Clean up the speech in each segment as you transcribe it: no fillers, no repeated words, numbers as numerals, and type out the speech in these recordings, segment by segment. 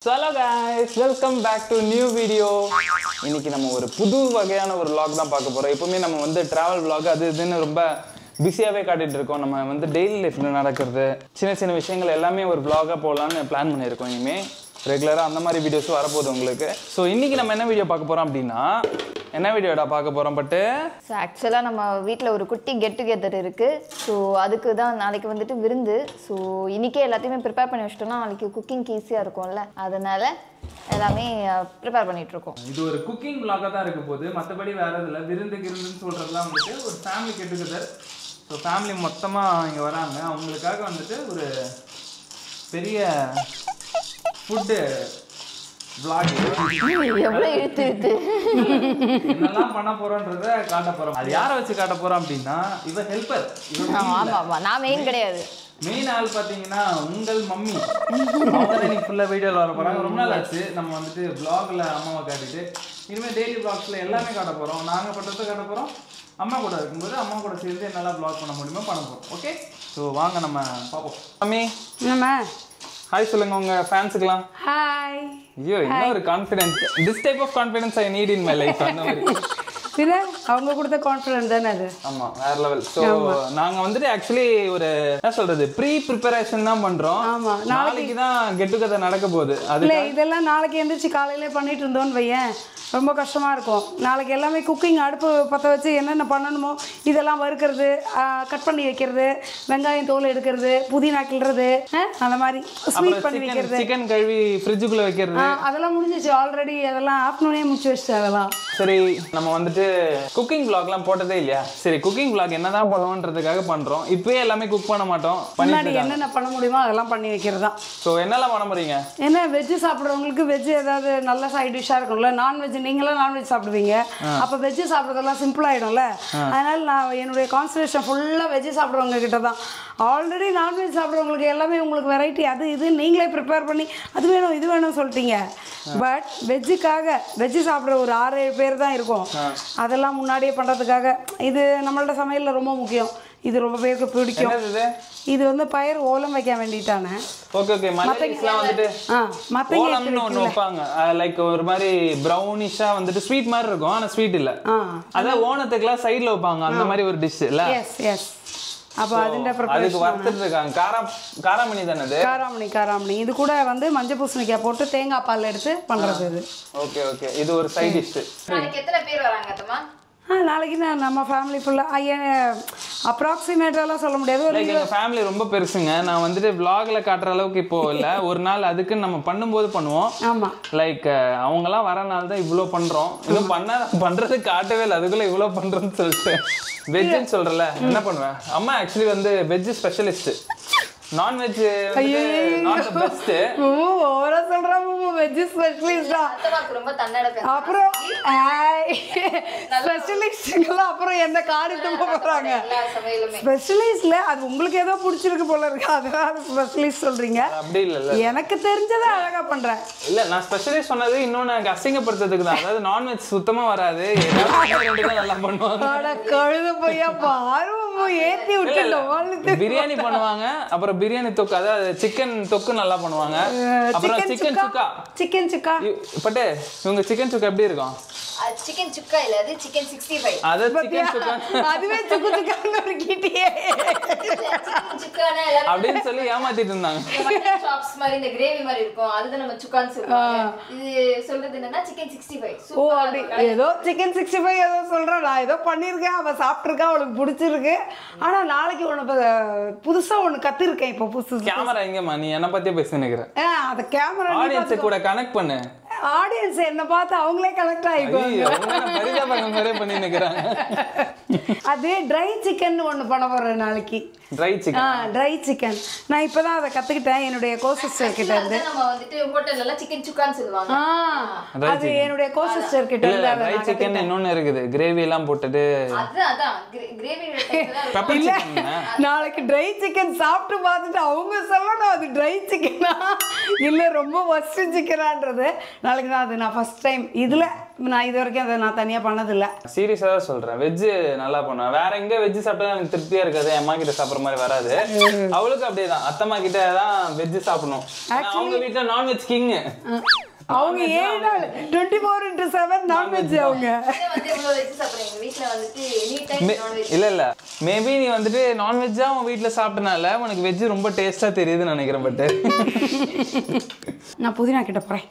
So hello guys, welcome back to new video. இன்னைக்கு நம்ம ஒரு புது வகையான ஒரு vlog தான் பார்க்க போறோம். எப்பவுமே நம்ம வந்து travel vlog அது இதுன்னு ரொம்ப பிஸியாவே காட்டிட்டு இருக்கோம். நம்ம வந்து டெய்லி லைஃப்ல நடக்கிறது சின்ன சின்ன விஷயங்கள் எல்லாமே ஒரு vlog-ஆ போடலாம்னு பிளான் பண்ணியிருக்கோம். இனிமே ரெகுலரா அந்த மாதிரி வீடியோஸ் வரப்போகுது உங்களுக்கு. ஸோ இன்னைக்கு நம்ம என்ன வீடியோ பார்க்க போறோம் அப்படின்னா என்ன வீடியோடா பார்க்க போறோம் பட்டு ஸோ ஆக்சுவலாக நம்ம வீட்டில் ஒரு குட்டி கெட் டுகெதர் இருக்குது. ஸோ அதுக்கு தான் நாளைக்கு வந்துட்டு விருந்து. ஸோ இன்றைக்கே எல்லாத்தையுமே ப்ரிப்பேர் பண்ணி வச்சிட்டோம்னா நாளைக்கு குக்கிங்க்கு ஈஸியாக இருக்கும்ல, அதனால எல்லாமே ப்ரிப்பேர் பண்ணிகிட்ருக்கோம். இது ஒரு குக்கிங் vlog-ஆ தான் இருக்க போகுது. மற்றபடி வேற இதில் விருந்துன்னு சொல்கிறதுலாம் வந்துட்டு ஒரு family get together. So family மொத்தமாக இங்கே வராங்க. அவங்களுக்காக வந்துட்டு ஒரு பெரிய ஃபுட்டு vlog எவ்வளோ இழுத்து என்னெல்லாம் பண்ண போறோன்றத காட்ட போறோம். அது யாரை வச்சு காட்ட போறோம் அப்படின்னா இவ ஹெல்ப்பர். ஆமாம், நான் மெயின் கிடையாது. மெயின் ஆள் பார்த்தீங்கன்னா உங்கள் மம்மி. அவங்க தான் இன்னைக்கு ஃபுல்லாக வீடியோவில் வர போகிறாங்க. ரொம்ப நாள் ஆச்சு நம்ம வந்துட்டு vlogல அம்மாவை காட்டிட்டு இனிமேல் டெய்லி vlogsல எல்லாமே காட்ட போகிறோம். நாங்கள் பண்ணுறதை காட்ட போகிறோம். அம்மா கூட இருக்கும்போது அம்மா கூட சேர்ந்து என்னெல்லாம் vlog பண்ண முடியுமோ பண்ண போகிறோம். ஓகே, ஸோ வாங்க நம்ம பார்ப்போம். மம்மி ஹாய் சொல்லுங்க உங்க ஃபேன்ஸுக்குலாம். ஹாய். ஐயோ என்ன ஒரு confidence. This type of confidence I need in my life. அந்த மாதிரி இல்ல அவங்க கொடுத்த கான்ஃபிடன்ஸ் தானே அது. ஆமா, வேற லெவல். சோ நாங்க வந்துட்டு ஆக்சுவலி ஒரு என்ன சொல்றது ப்ரீ ப்ரிப்பரேஷன் தான் பண்றோம். ஆமா, நாளைக்கு தான் கெட் டுகெதர் நடக்க போகுது. அது இல்ல இதெல்லாம் நாளைக்கு எந்திரிச்சு காலையிலே பண்ணிட்டு இருந்தோம்னு வையேன், ரொம்ப கஷ்டமா இருக்கும். நாளைக்கு எல்லாமே குக்கிங் அடுப்பு பற்ற வச்சு என்னென்ன பண்ணணுமோ இதெல்லாம் வறுக்கிறது, கட் பண்ணி வைக்கிறது, வெங்காயம் தோல் எடுக்கிறது, புதினா கிள்றது, அந்த மாதிரி ஸ்வீட் பண்ணி வைக்கிறது, சிக்கன் கழுவி ஃப்ரிட்ஜுக்குள்ள வைக்கிறது, அதெல்லாம் முடிஞ்சிச்சு ஆல்ரெடி. அதெல்லாம் ஆஃப்டர்நூனே முடிச்சு வச்சிட்டேன் அதெல்லாம். சரி, நம்ம வந்துட்டு குக்கிங் vlogலாம் போட்டதே இல்லையா? சரி, குக்கிங் vlog என்னதான் பண்ணுவோன்றதுக்காக பண்றோம். இப்பவே எல்லாமே குக் பண்ண மாட்டோம். முன்னாடி என்னென்ன பண்ண முடியுமோ அதெல்லாம் பண்ணி வைக்கிறது தான். ஸோ என்னெல்லாம் பண்ண போறீங்க? ஏன்னா வெஜ்ஜு சாப்பிட்றவங்களுக்கு வெஜ்ஜு ஏதாவது நல்ல சைட் டிஷ்ஷாக இருக்கும்ல. நான்வெஜ் நீங்களாம் நான்வெஜ் சாப்பிடுவீங்க, அப்போ வெஜ்ஜு சாப்பிட்றதெல்லாம் சிம்பிளாகிடும்ல. அதனால நான் என்னுடைய கான்சன்ட்ரேஷன் ஃபுல்லாக வெஜ்ஜு சாப்பிட்றவங்க கிட்ட தான். ஆல்ரெடி நான்வெஜ் சாப்பிட்றவங்களுக்கு எல்லாமே உங்களுக்கு வெரைட்டி அது இது நீங்களே ப்ரிப்பேர் பண்ணி அது வேணும் இது வேணும் சொல்லிட்டீங்க. பட் வெஜ்ஜுக்காக வெஜ்ஜு சாப்பிட்ற ஒரு 6-7 பேர் தான் இருக்கும். அதெல்லாம் முன்னாடியே பண்ணுறதுக்காக இது நம்மள்ட்ட சமையலில் ரொம்ப முக்கியம். இது ரொம்ப பேருக்கு பிடிக்கும். இது வந்து பயிர் ஓலம் வைக்க வேண்டிட்டானே. ஓகே ஓகே, மலையிலாம் வந்துட்டு ஓலம்னு ஒன்று வைப்பாங்க. லைக் ஒரு மாதிரி ப்ரௌனிஷா வந்துட்டு ஸ்வீட் மாதிரி இருக்கும், ஆனால் ஸ்வீட் இல்லை. அதான் ஓணத்துக்குலாம் சைடில் வைப்பாங்க அந்த மாதிரி ஒரு டிஷ் இல்லை? Yes yes. அப்போ அதுன்ற அதுக்கு வறுத்துட்டு இருக்காங்க. காராமணி தானே அது? காராமணி. இது கூட வந்து மஞ்சள் பூசணிக்காய் போட்டு தேங்காய் பால் எடுத்து பண்றது இது. ஓகே ஓகே, இது ஒரு சைட் டிஷ். நாளைக்கு எத்தனை பேர் வராங்க அத்தமா? நாளைக்கு நான் நம்ம ஃபேமிலி ஃபுல்லாக அப்ராக்சிமேட்டாலாம் சொல்ல முடியாது. எங்கள் ஃபேமிலி ரொம்ப பெருசுங்க. நான் வந்துட்டு vlogல காட்டுற அளவுக்கு இப்போ இல்லை. ஒரு நாள் அதுக்குன்னு நம்ம பண்ணும்போது பண்ணுவோம். ஆமாம், லைக் அவங்கெல்லாம் வர நாள் தான் இவ்வளோ பண்ணுறோம். இன்னும் பண்றது காட்டவே இல்லை, அதுக்குள்ளே இவ்வளோ பண்ணுறோன்னு சொல்லிட்டு வெஜ்ஜுன்னு சொல்கிறல என்ன பண்ணுவேன். அம்மா ஆக்சுவலி வந்து veg specialist. Non veg not best. ஓவரா சொல்றாங்க வெஜ் ஸ்பெஷலிஸ்டா. ரொம்ப தன்னடக்கம். அப்புறம் ஸ்பெஷலிஸ்ட்லாம் அப்புறம் என்ன காரியத்தை போறாங்க. ஸ்பெஷலிஸ்ட்ல அது உங்களுக்கு ஏதோ பிடிச்சிருக்கு போல இருக்கு, அதனால ஸ்பெஷலிஸ்ட் சொல்றீங்க. அப்படி இல்ல, எனக்கு தெரிஞ்சதை அழகா பண்றேன். இல்ல நான் ஸ்பெஷலிஸ்ட் சொன்னது இன்னொன்னு எனக்கு அசிங்கப்படுத்துறதுக்கு தான். அதாவது நான்வெஜ் சுத்தமா வராது, ஏதாவது நல்லா பண்ணுவாங்க. அட கழுத போயா பாரு ஏத்தி விட்டு பிரியாணி பண்ணுவாங்க. அப்புறம் பிரியாணி தொக்கு, அதாவது சிக்கன் தொக்கு நல்லா பண்ணுவாங்க. அப்புறம் சிக்கன் சுக்கா. பட்டு இவங்க சிக்கன் சுக்கா எப்படி இருக்கும்? சிக்கன் சுக்கா இல்ல, அது சிக்கன் 65. அது சிக்கன் சுக்கா. அதுவே சுக்கு சுக்கான்னு ஒரு கீட்டியே சிக்கன் சுக்கானா அப்படின்னு சொல்லி ஏமாத்திட்டு இருந்தாங்க. மட்டன் சாப்ஸ் மாதிரி இந்த கிரேவி மாதிரி இருக்கும், அதுதான் நம்ம சுக்கான்னு சொல்றோம். இது சொல்றது என்னன்னா சிக்கன் 65. ஓ அப்படி ஏதோ சிக்கன் 65 ஏதோ சொல்றேன். நான் ஏதோ பண்ணிருக்கேன், அவ சாப்பிட்டுருக்கா, அவளுக்கு பிடிச்சிருக்கு. ஆனா நாளைக்கு ஒண்ணு புதுசா ஒண்ணு கத்திருக்கேன். இப்போ புதுசு கேமரா எங்கம்மா? நீ என்ன பத்தியே பேசி நிக்கிறேன். அந்த கேமரா ஆடியன்ஸ் கூட கனெக்ட் பண்ணு. ஆடியன்ஸ் என்ன பார்த்து அவங்களே கனெக்ட் ஆயிக்குவாங்க. பண்ணி நிக்கிறாங்க. அது ட்ரை சிக்கன் ஒண்ணு பண்ண போறேன் நாளைக்கு. ட்ரை சிக்கன் நான் இப்பதான் அதை கத்துக்கிட்டேன் என்னுடைய கோசிஸ்டர் கிட்ட இருந்து. நம்ம வந்துட்டு ஹோட்டல்ல எல்லாம் சிக்கன் சுக்கான்னு சொல்லுவாங்க. அது என்னுடைய கோசிஸ்டர் கிட்ட இருந்து. ட்ரை சிக்கன் இன்னொன்னு இருக்குது, கிரேவி எல்லாம் போட்டுட்டு. அதான் கிரேவி. நாளைக்கு ட்ரை சிக்கன் சாப்பிட்டு பார்த்துட்டு அவங்க சொல்லணும் அது ட்ரை சிக்கனா இல்ல ரொம்ப வஸ்ட் சிக்கனான்றது. நாளைக்கு தான் அது நான் ஃபர்ஸ்ட் டைம் இதில் நான் இது வரைக்கும் அதை நான் தனியாக பண்ணதில்லை. சீரியஸாக தான் சொல்கிறேன். வெஜ்ஜு நல்லா பண்ணுவேன். வேற எங்கே வெஜ்ஜு சாப்பிட்டா எனக்கு திருப்தியாக இருக்காது. அம்மா கிட்ட சாப்பிட்ற மாதிரி வராது. அவளுக்கு அப்படியே தான். அத்தம்மா கிட்ட தான் வெஜ்ஜு சாப்பிடணும். அவங்க வீட்டில் நான்வெஜ் கிங்கு. அவங்க 7 நாள் 24/7 நான்வெஜ். அவங்க இல்ல மேபி நீ வந்துட்டு நான்வெஜ்ஜா உன் வீட்டில் சாப்பிட்டனால உனக்கு வெஜ்ஜு ரொம்ப டேஸ்டா தெரியுதுன்னு நினைக்கிறேன். பட் நான் புதினா கிட்ட போறேன்.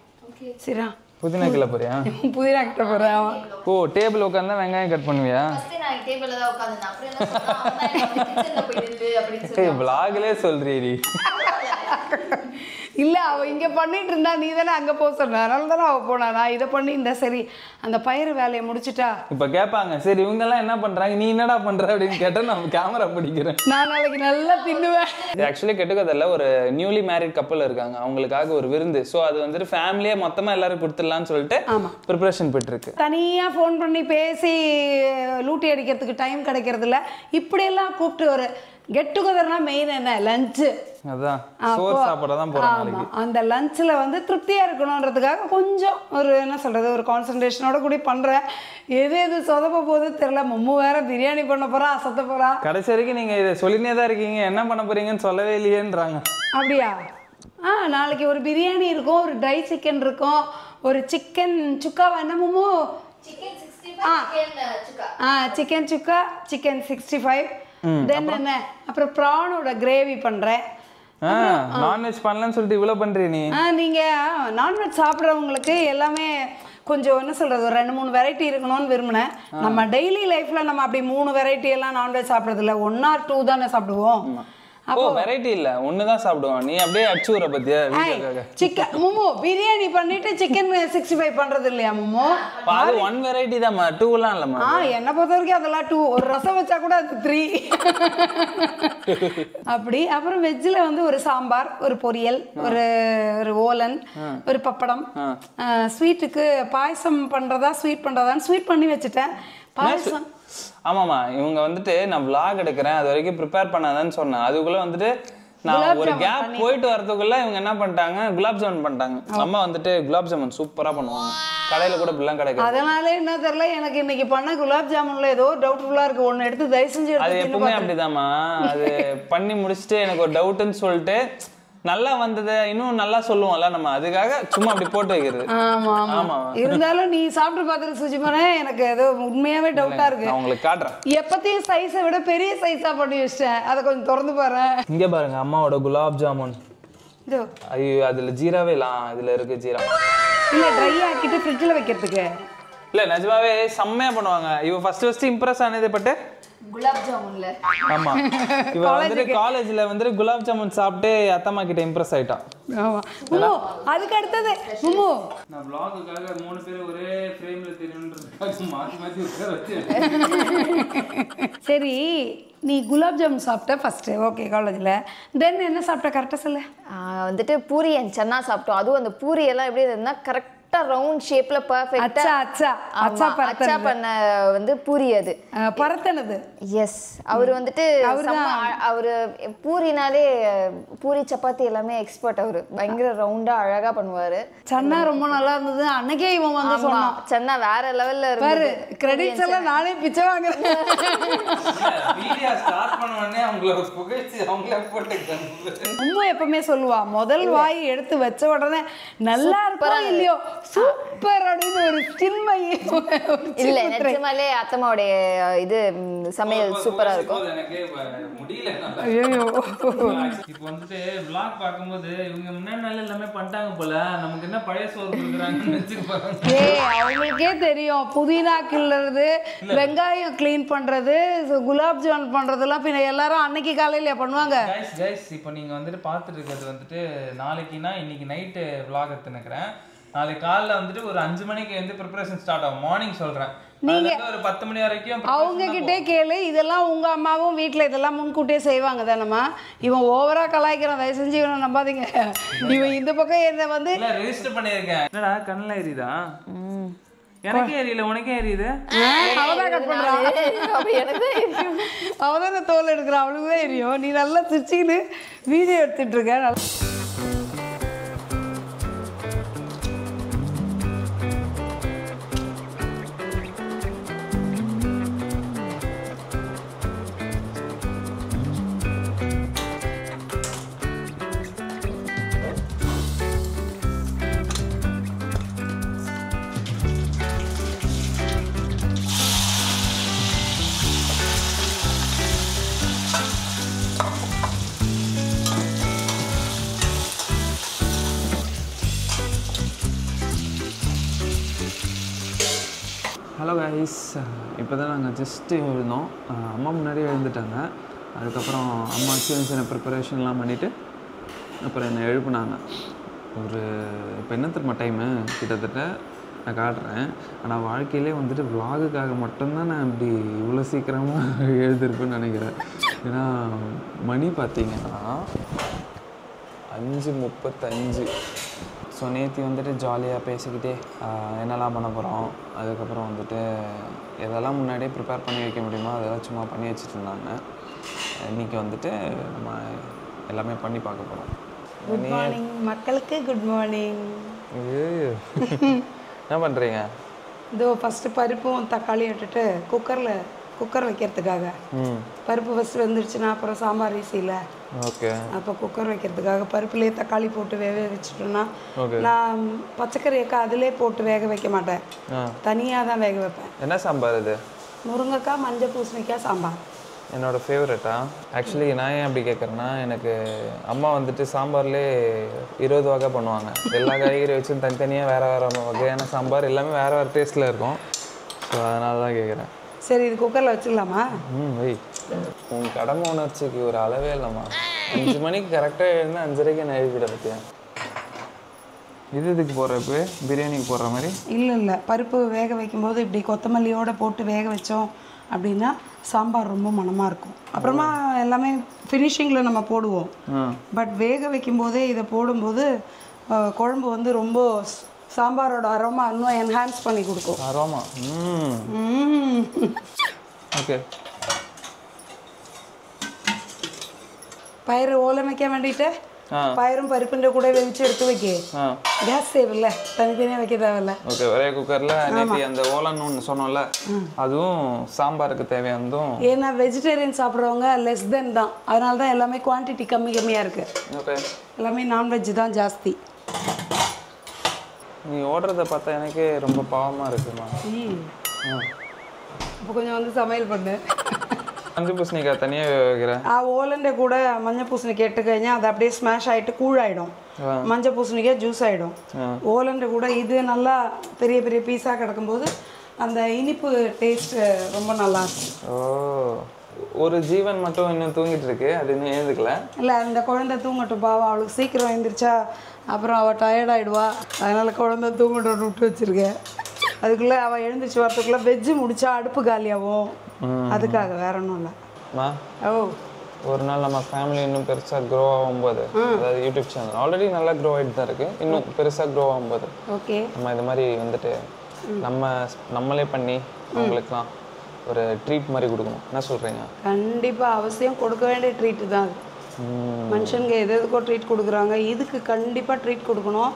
சரியா? புதினா கிட்ட போறியா? புதினா கிட்ட போறேன். ஓ, டேபிள் உட்கார்ந்தா வெங்காயம் கட் பண்ணுவியா? vlogலே சொல்றீ. இல்லை, அவள் இங்கே பண்ணிட்டு இருந்தா, நீ தானே அங்கே போக சொன்ன, அதனால தானே அவள் போனா. நான் இதை பண்ணி இந்த சரி அந்த பயிர் வேலையை முடிச்சுட்டா இப்போ கேட்பாங்க, சரி இவங்கெல்லாம் என்ன பண்ணுறாங்க, நீ என்னடா பண்ணுற அப்படின்னு கேட்டால் நான் கேமரா பிடிக்கிறேன். நான் நாளைக்கு நல்லா தின்னுவேன். ஆக்சுவலி கெட்டுக்கதில் ஒரு நியூலி மேரிட் கப்பல் இருக்காங்க, அவங்களுக்காக ஒரு விருந்து. ஸோ அது வந்துட்டு ஃபேமிலியாக மொத்தமாக எல்லாரும் கொடுத்துடலான்னு சொல்லிட்டு ப்ரிப்பரேஷன் போயிட்டுருக்கு. தனியாக ஃபோன் பண்ணி பேசி லூட்டி அடிக்கிறதுக்கு டைம் கிடைக்கிறதில்ல. இப்படியெல்லாம் கூப்பிட்டு ஒரு கெட் டுகெதர்னா மெயின் என்ன, லஞ்சு. அதான் சோறு சாப்பிட தான் போகிறோம். அந்த லஞ்சில் வந்து திருப்தியாக இருக்கணுன்றதுக்காக கொஞ்சம் ஒரு என்ன சொல்கிறது, ஒரு கான்சன்ட்ரேஷனோட கூட பண்ணுறேன். எது சொதப்ப போகுது தெரியல. மம்மு வேற பிரியாணி பண்ண போகிறா, அசத்த போகிறா. கடைசி வரைக்கும் நீங்கள் இதை சொல்லினே தான் இருக்கீங்க, என்ன பண்ண போகிறீங்கன்னு சொல்லவே இல்லையேன்றாங்க. அப்படியா? நாளைக்கு ஒரு பிரியாணி இருக்கும், ஒரு ட்ரை சிக்கன் இருக்கும், ஒரு சிக்கன் சுக்கா என்னமோ, சிக்கன் சுக்கா, சிக்கன் 65, தென் என்ன அப்புறம் ப்ரானோட கிரேவி பண்ணுறேன். நான்வெஜ் பண்ணலன்னு சொல்லிட்டு இவ்வளோ பண்ணுறீ நீ. நீங்கள் நான்வெஜ் சாப்பிட்றவங்களுக்கு எல்லாமே கொஞ்சம் என்ன சொல்கிறது, ஒரு 2-3 வெரைட்டி இருக்கணும்னு விரும்பினேன். நம்ம டெய்லி லைஃப்பில் நம்ம அப்படி 3 வெரைட்டி எல்லாம் நான்வெஜ் சாப்பிட்றதில்ல, 1 or 2 தானே சாப்பிடுவோம். அப்போ வெரைட்டி இல்ல, ஒன்னு தான் சாப்பிடுவோம். நீ அப்படியே அடிச்சு ஊற பத்தியா வீடியோக்காக. சிக்கன் மும்மு பிரியாணி பண்ணிட்டு சிக்கன் 65 பண்றது இல்லையா மும்மு? அது 1 வெரைட்டி தான், 2 எல்லாம் இல்லமா. என்ன பொறுத்த வரைக்கும் அதெல்லாம் 2. ஒரு ரசம் வச்சா கூட அது 3. அப்படி. அப்புறம் வெஜ்ஜில் வந்து ஒரு சாம்பார், ஒரு பொரியல், ஒரு ஓலன், ஒரு பப்படம். ஸ்வீட்டுக்கு பாயசம் பண்றதா ஸ்வீட் பண்றதான்னு ஸ்வீட் பண்ணி வச்சுட்டேன். பாயசம் ஆமாமா, இவங்க வந்துட்டு நான் vlog எடுக்கிறேன் அது வரைக்கும் ப்ரிப்பேர் பண்ணாதான்னு சொன்னேன். அதுக்குள்ள வந்துட்டு நான் ஒரு கேப் போயிட்டு வரதுக்குள்ள இவங்க என்ன பண்ணிட்டாங்க, குலாப் ஜாமுன் பண்ணிட்டாங்க. அம்மா வந்துட்டு குலாப் ஜாமுன் சூப்பரா பண்ணுவாங்க, கடையில கூட இப்படிலாம் கிடைக்கும். அதனால என்ன தெரியல, எனக்கு இன்னைக்கு பண்ண குலாப் ஜாமுன்ல ஏதோ டவுட்ஃபுல்லா இருக்கு. ஒன்னு எடுத்து தயவு செஞ்சு அது எப்பவுமே அப்படிதாம்மா, அது பண்ணி முடிச்சுட்டு எனக்கு ஒரு டவுட்னு சொல்லிட்டு நல்லா வந்தது இன்னும் நல்லா சொல்லுவோம்ல நம்ம, அதுக்காக சும்மா அப்படி போட்டு வைக்கிறது. ஆமா ஆமா. இருந்தாலும் நீ சாப்பிட்டு பார்த்துட்டு சுஜிமனே, எனக்கு ஏதோ உண்மையாவே டவுட்டா இருக்கு. நான் உங்களுக்கு காட்டுறேன். எப்பத்தையும் சைஸை விட பெரிய சைஸா பண்ணி வச்சிட்டேன், அதை கொஞ்சம் திறந்து பாரு. இங்க பாருங்க அம்மாவோட குலாப் ஜாமுன். ஐயோ அதுல ஜீராவே இல்ல, இதுல இருக்கு ஜீரா. இல்ல ட்ரை ஆக்கிட்டு ஃப்ரிட்ஜ்ல வைக்கிறதுக்கு இல்ல, நிஜமாவே செம்மையா பண்ணுவாங்க. இவ ஃபர்ஸ்ட் இம்ப்ரெஸ் ஆனது பட்டு குலாப் ஜாமுன்ல. ஆமா, இவ வந்து காலேஜ்ல வந்து குலாப் ஜாமுன் சாப்பிட்டு அத்தம்மா கிட்ட இம்ப்ரெஸ் ஆயிட்டான். ஆமா மும்மு. அதுக்கு அடுத்தது மும்மு, நான் vlogகாக 3 பேர் ஒரே ஃப்ரேம்ல தெரியணும்ன்றதுக்காக மாத்தி மாத்தி உட்கார வச்சேன். சரி நீ குலாப் ஜாமுன் சாப்பிட்ட ஃபர்ஸ்ட், ஓகே காலேஜ்ல. தென் என்ன சாப்பிட்ட கரெக்டா சொல்லு. வந்துட்டு பூரி அண்ட் சன்னா சாப்பிட்டோம். அதுவும் அந்த பூரி எல்லாம் எப்படி இருந்ததுன்னா கரெக்டா ரவுண்ட் ஷேப்ல பெர்ஃபெக்ட்டா அச்சா பண்ண வந்து பூரி. அது பரத்தனது. எஸ், அவர் வந்துட்டு அவரு பூரினாலே பூரி சப்பாத்தி எல்லாமே எக்ஸ்பர்ட். அவரு பயங்கர ரவுண்டா அழகா பண்ணுவாரு. சன்னா ரொம்ப நல்லா இருந்தது. அன்னைக்கே இவன் வந்து சொன்னான் சன்னா வேற லெவல்ல இருக்கு. கிரெடிட்ஸ் எல்லாம் நானே பிச்சை வாங்குறேன். வீடியோ ஸ்டார்ட் பண்ண உடனே அவங்கள புகைச்சி அவங்களே போட்டுட்டாங்க. அம்மா எப்பவுமே சொல்லுவா, முதல் வாய் எடுத்து வச்ச உடனே நல்லா இருக்கா இல்லையோ சூப்பர் அப்படின்னு ஒரு சின்மை. இல்ல நிஜமாலே அத்தம்மாவுடைய இது சமையல் சூப்பரா இருக்கும். எனக்கு முடியல. ஐயோ இப்போ வந்துட்டு vlog பாக்கும்போது இவங்க முன்னாடி நாள் எல்லாமே பண்ணிட்டாங்க போல, நமக்கு என்ன பழைய சோறு கொடுக்குறாங்கன்னு நினைச்சுப்பாங்க. அவங்களுக்கே தெரியும் புதினா கிள்ளுறது, வெங்காயம் கிளீன் பண்றது, குலாப் ஜாமுன் பண்றதெல்லாம் பின்ன எல்லாரும் அன்னைக்கு காலையில பண்ணுவாங்க. கைஸ் இப்போ நீங்க வந்துட்டு பார்த்துட்டு இருக்கிறது வந்துட்டு நாளைக்குனா இன்னைக்கு நைட்டு vlog எடுத்துக்கிறேன். நாளைக்கு காலைல வந்துட்டு ஒரு 5 மணிக்கு வந்து ப்ரிப்பரேஷன் ஸ்டார்ட் ஆகும். மார்னிங் சொல்றேன், நீங்க ஒரு 10 மணி வரைக்கும் அவங்க கிட்டே கேளு. இதெல்லாம் உங்க அம்மாவும் வீட்டுல இதெல்லாம் முன்கூட்டியே செய்வாங்க தானம்மா. இவன் ஓவரா கலாய்க்கிறான், தயவு செஞ்சு இவனை நம்பாதீங்க. இவன் இந்த பக்கம் என்ன வந்து ரெஜிஸ்டர் பண்ணியிருக்கேன். என்னடா கண்ணுல எரியுதா? எனக்கே எரியல, உனக்கே எரியுது. அவதான் கட் பண்றான், அவதான் தோல் எடுக்கிறான், அவளுக்கு தான் எரியும். நீ நல்லா சிரிச்சுக்கிட்டு வீடியோ எடுத்துட்டு இருக்க. ஹலோ கைஸ், இப்போ தான் நாங்கள் ஜஸ்ட்டு எழுந்தோம். அம்மா முன்னாடியே எழுந்துட்டாங்க. அதுக்கப்புறம் அம்மா சின்ன ப்ரிப்பரேஷன்லாம் பண்ணிவிட்டு அப்புறம் என்னை எழுப்புனாங்க. ஒரு இப்போ என்ன திரும்ப டைமு கிட்டத்தட்ட நான் காட்டுறேன். ஆனால் வாழ்க்கையிலே வந்துட்டு விலாகுக்காக மட்டும்தான் நான் இப்படி இவ்வளோ சீக்கிரமாக எழுதிருப்பேன்னு நினைக்கிறேன். ஏன்னா மணி பார்த்தீங்கன்னா 5:35. ஸோ நேற்று வந்துட்டு ஜாலியாக பேசிக்கிட்டே என்னெல்லாம் பண்ண போகிறோம், அதுக்கப்புறம் வந்துட்டு எதெல்லாம் முன்னாடியே ப்ரிப்பேர் பண்ணி வைக்க முடியுமோ அதெல்லாம் சும்மா பண்ணி வச்சுட்டு இருந்தாங்க. இன்றைக்கி வந்துட்டு நம்ம எல்லாமே பண்ணி பார்க்க போகிறோம். குட் மார்னிங் மக்களுக்கு. Good morning. என்ன பண்ணுறீங்க? இதோ ஃபஸ்ட்டு பருப்பும் தக்காளி விட்டுட்டு குக்கர் வைக்கிறதுக்காக பருப்பு ஃபஸ்ட்டு வந்துருச்சுன்னா அப்புறம் சாம்பார் ஈஸியில். ஓகே. அப்போ குக்கர் வைக்கிறதுக்காக பருப்புலேயே தக்காளி போட்டு வேக வச்சுட்டோன்னா, நான் பச்சைக்கறியக்கா அதிலே போட்டு வேக வைக்க மாட்டேன், தனியாக தான் வேக வைப்பேன். என்ன சாம்பார் இது? முருங்கைக்காய் மஞ்சள் பூசணிக்காய் சாம்பார். என்னோடய ஃபேவரட்டா? ஆக்சுவலி நான் ஏன் அப்படி கேட்குறேன்னா, எனக்கு அம்மா வந்துட்டு சாம்பார்லேயே 20 வகை பண்ணுவாங்க. எல்லா காய்கறி வச்சும் தனித்தனியாக வேறு வேறு வகையான சாம்பார் எல்லாமே வேறு வேறு டேஸ்ட்டில் இருக்கும். ஸோ அதனால தான் கேட்குறேன். சரி, இது குக்கரில் வச்சுக்கலாமா? வை. உன் கடமை உணர்ச்சிக்கு ஒரு அளவே இல்லைம்மா. 5 மணிக்கு கரெக்டாக எழுந்து 5:30க்கு நான் எழுதிட பற்றியா? இதுக்கு போடுறப்ப பிரியாணிக்கு போடுற மாதிரி இல்லை, பருப்பு வேக வைக்கும்போது இப்படி கொத்தமல்லியோடு போட்டு வேக வச்சோம் அப்படின்னா சாம்பார் ரொம்ப மணமாக இருக்கும். அப்புறமா எல்லாமே ஃபினிஷிங்கில் நம்ம போடுவோம். பட் வேக வைக்கும்போதே இதை போடும்போது குழம்பு வந்து ரொம்ப சாம்பாரோட அரோமா இன்னும் என்ஹான்ஸ் பண்ணி கொடுக்கும். அரோமா. ஓகே. பயிறு ஓலம் வைக்க வேண்டிட்டு பயிரும் பருப்புன்ற கூட வேவிச்சு எடுத்து வைக்க. கேஸ் சேவ் இல்லை, தனித்தனியாக வைக்க தேவையில்ல. ஓகே. ஒரே குக்கரில் நேற்று அந்த ஓலன்னு ஒன்று சொன்னோம்ல, அதுவும் சாம்பாருக்கு தேவையானதும். ஏன்னா வெஜிடேரியன் சாப்பிட்றவங்க லெஸ் தென் தான், அதனால தான் எல்லாமே குவான்டிட்டி கம்மியாக இருக்குது. ஓகே. எல்லாமே நான்வெஜ் தான் ஜாஸ்தி. நீ ஓடுறத பார்த்தா எனக்கே ரொம்ப பாவமாக இருக்குமா. இப்போ கொஞ்சம் வந்து சமையல் பண்ணு. மஞ்சள் பூசணிக்காய் தனியாக வைக்கிறேன். ஓலண்டை கூட மஞ்சள் பூசணிக்காய் எட்டு கழிஞ்சா அது அப்படியே ஸ்மாஷ் ஆகிட்டு கூழாயிடும். மஞ்சள் பூசணிக்காய் ஜூஸ் ஆகிடும். ஓலண்டை கூட இது நல்லா பெரிய பெரிய பீஸாக கிடக்கும்போது அந்த இனிப்பு டேஸ்ட் ரொம்ப நல்லா இருக்கும். ஓ, ஒரு ஜீவன் மட்டும் இன்னும் தூங்கிட்டு இருக்கு, அது இன்னும் எழுந்துக்கல. இல்லை, அந்த குழந்தை தூங்கட்டும் பாவம். அவளுக்கு சீக்கிரம் எழுந்திரிச்சா அப்புறம் அவள் டயர்டாயிடுவா, அதனால் குழந்தை தூங்கட்டும் விட்டு வச்சுருக்கேன். அதுக்குள்ளே அவள் எழுந்திரிச்சு வரத்துக்குள்ளே வெஜ்ஜு முடிச்சா அடுப்பு காலியாகும். அதுக்காக வேற ஒன்றும் இல்லை. ஓ, ஒரு நாள் நம்ம ஃபேமிலி இன்னும் பெருசாக க்ரோ ஆகும்போது, அதாவது யூடியூப் சேனல் ஆல்ரெடி நல்லா க்ரோ ஆகிட்டு தான் இருக்குது, இன்னும் பெருசாக க்ரோ ஆகும்போது ஓகே நம்ம இது மாதிரி வந்துட்டு நம்மளே பண்ணி அவங்களுக்குலாம் ஒரு ட்ரீட் மாதிரி கொடுக்கணும். என்ன சொல்கிறீங்க? கண்டிப்பாக அவசியம் கொடுக்க வேண்டிய ட்ரீட்டு தான் அது. மனுஷனுங்க எதுக்கோ ட்ரீட் கொடுக்குறாங்க, இதுக்கு கண்டிப்பாக ட்ரீட் கொடுக்கணும்.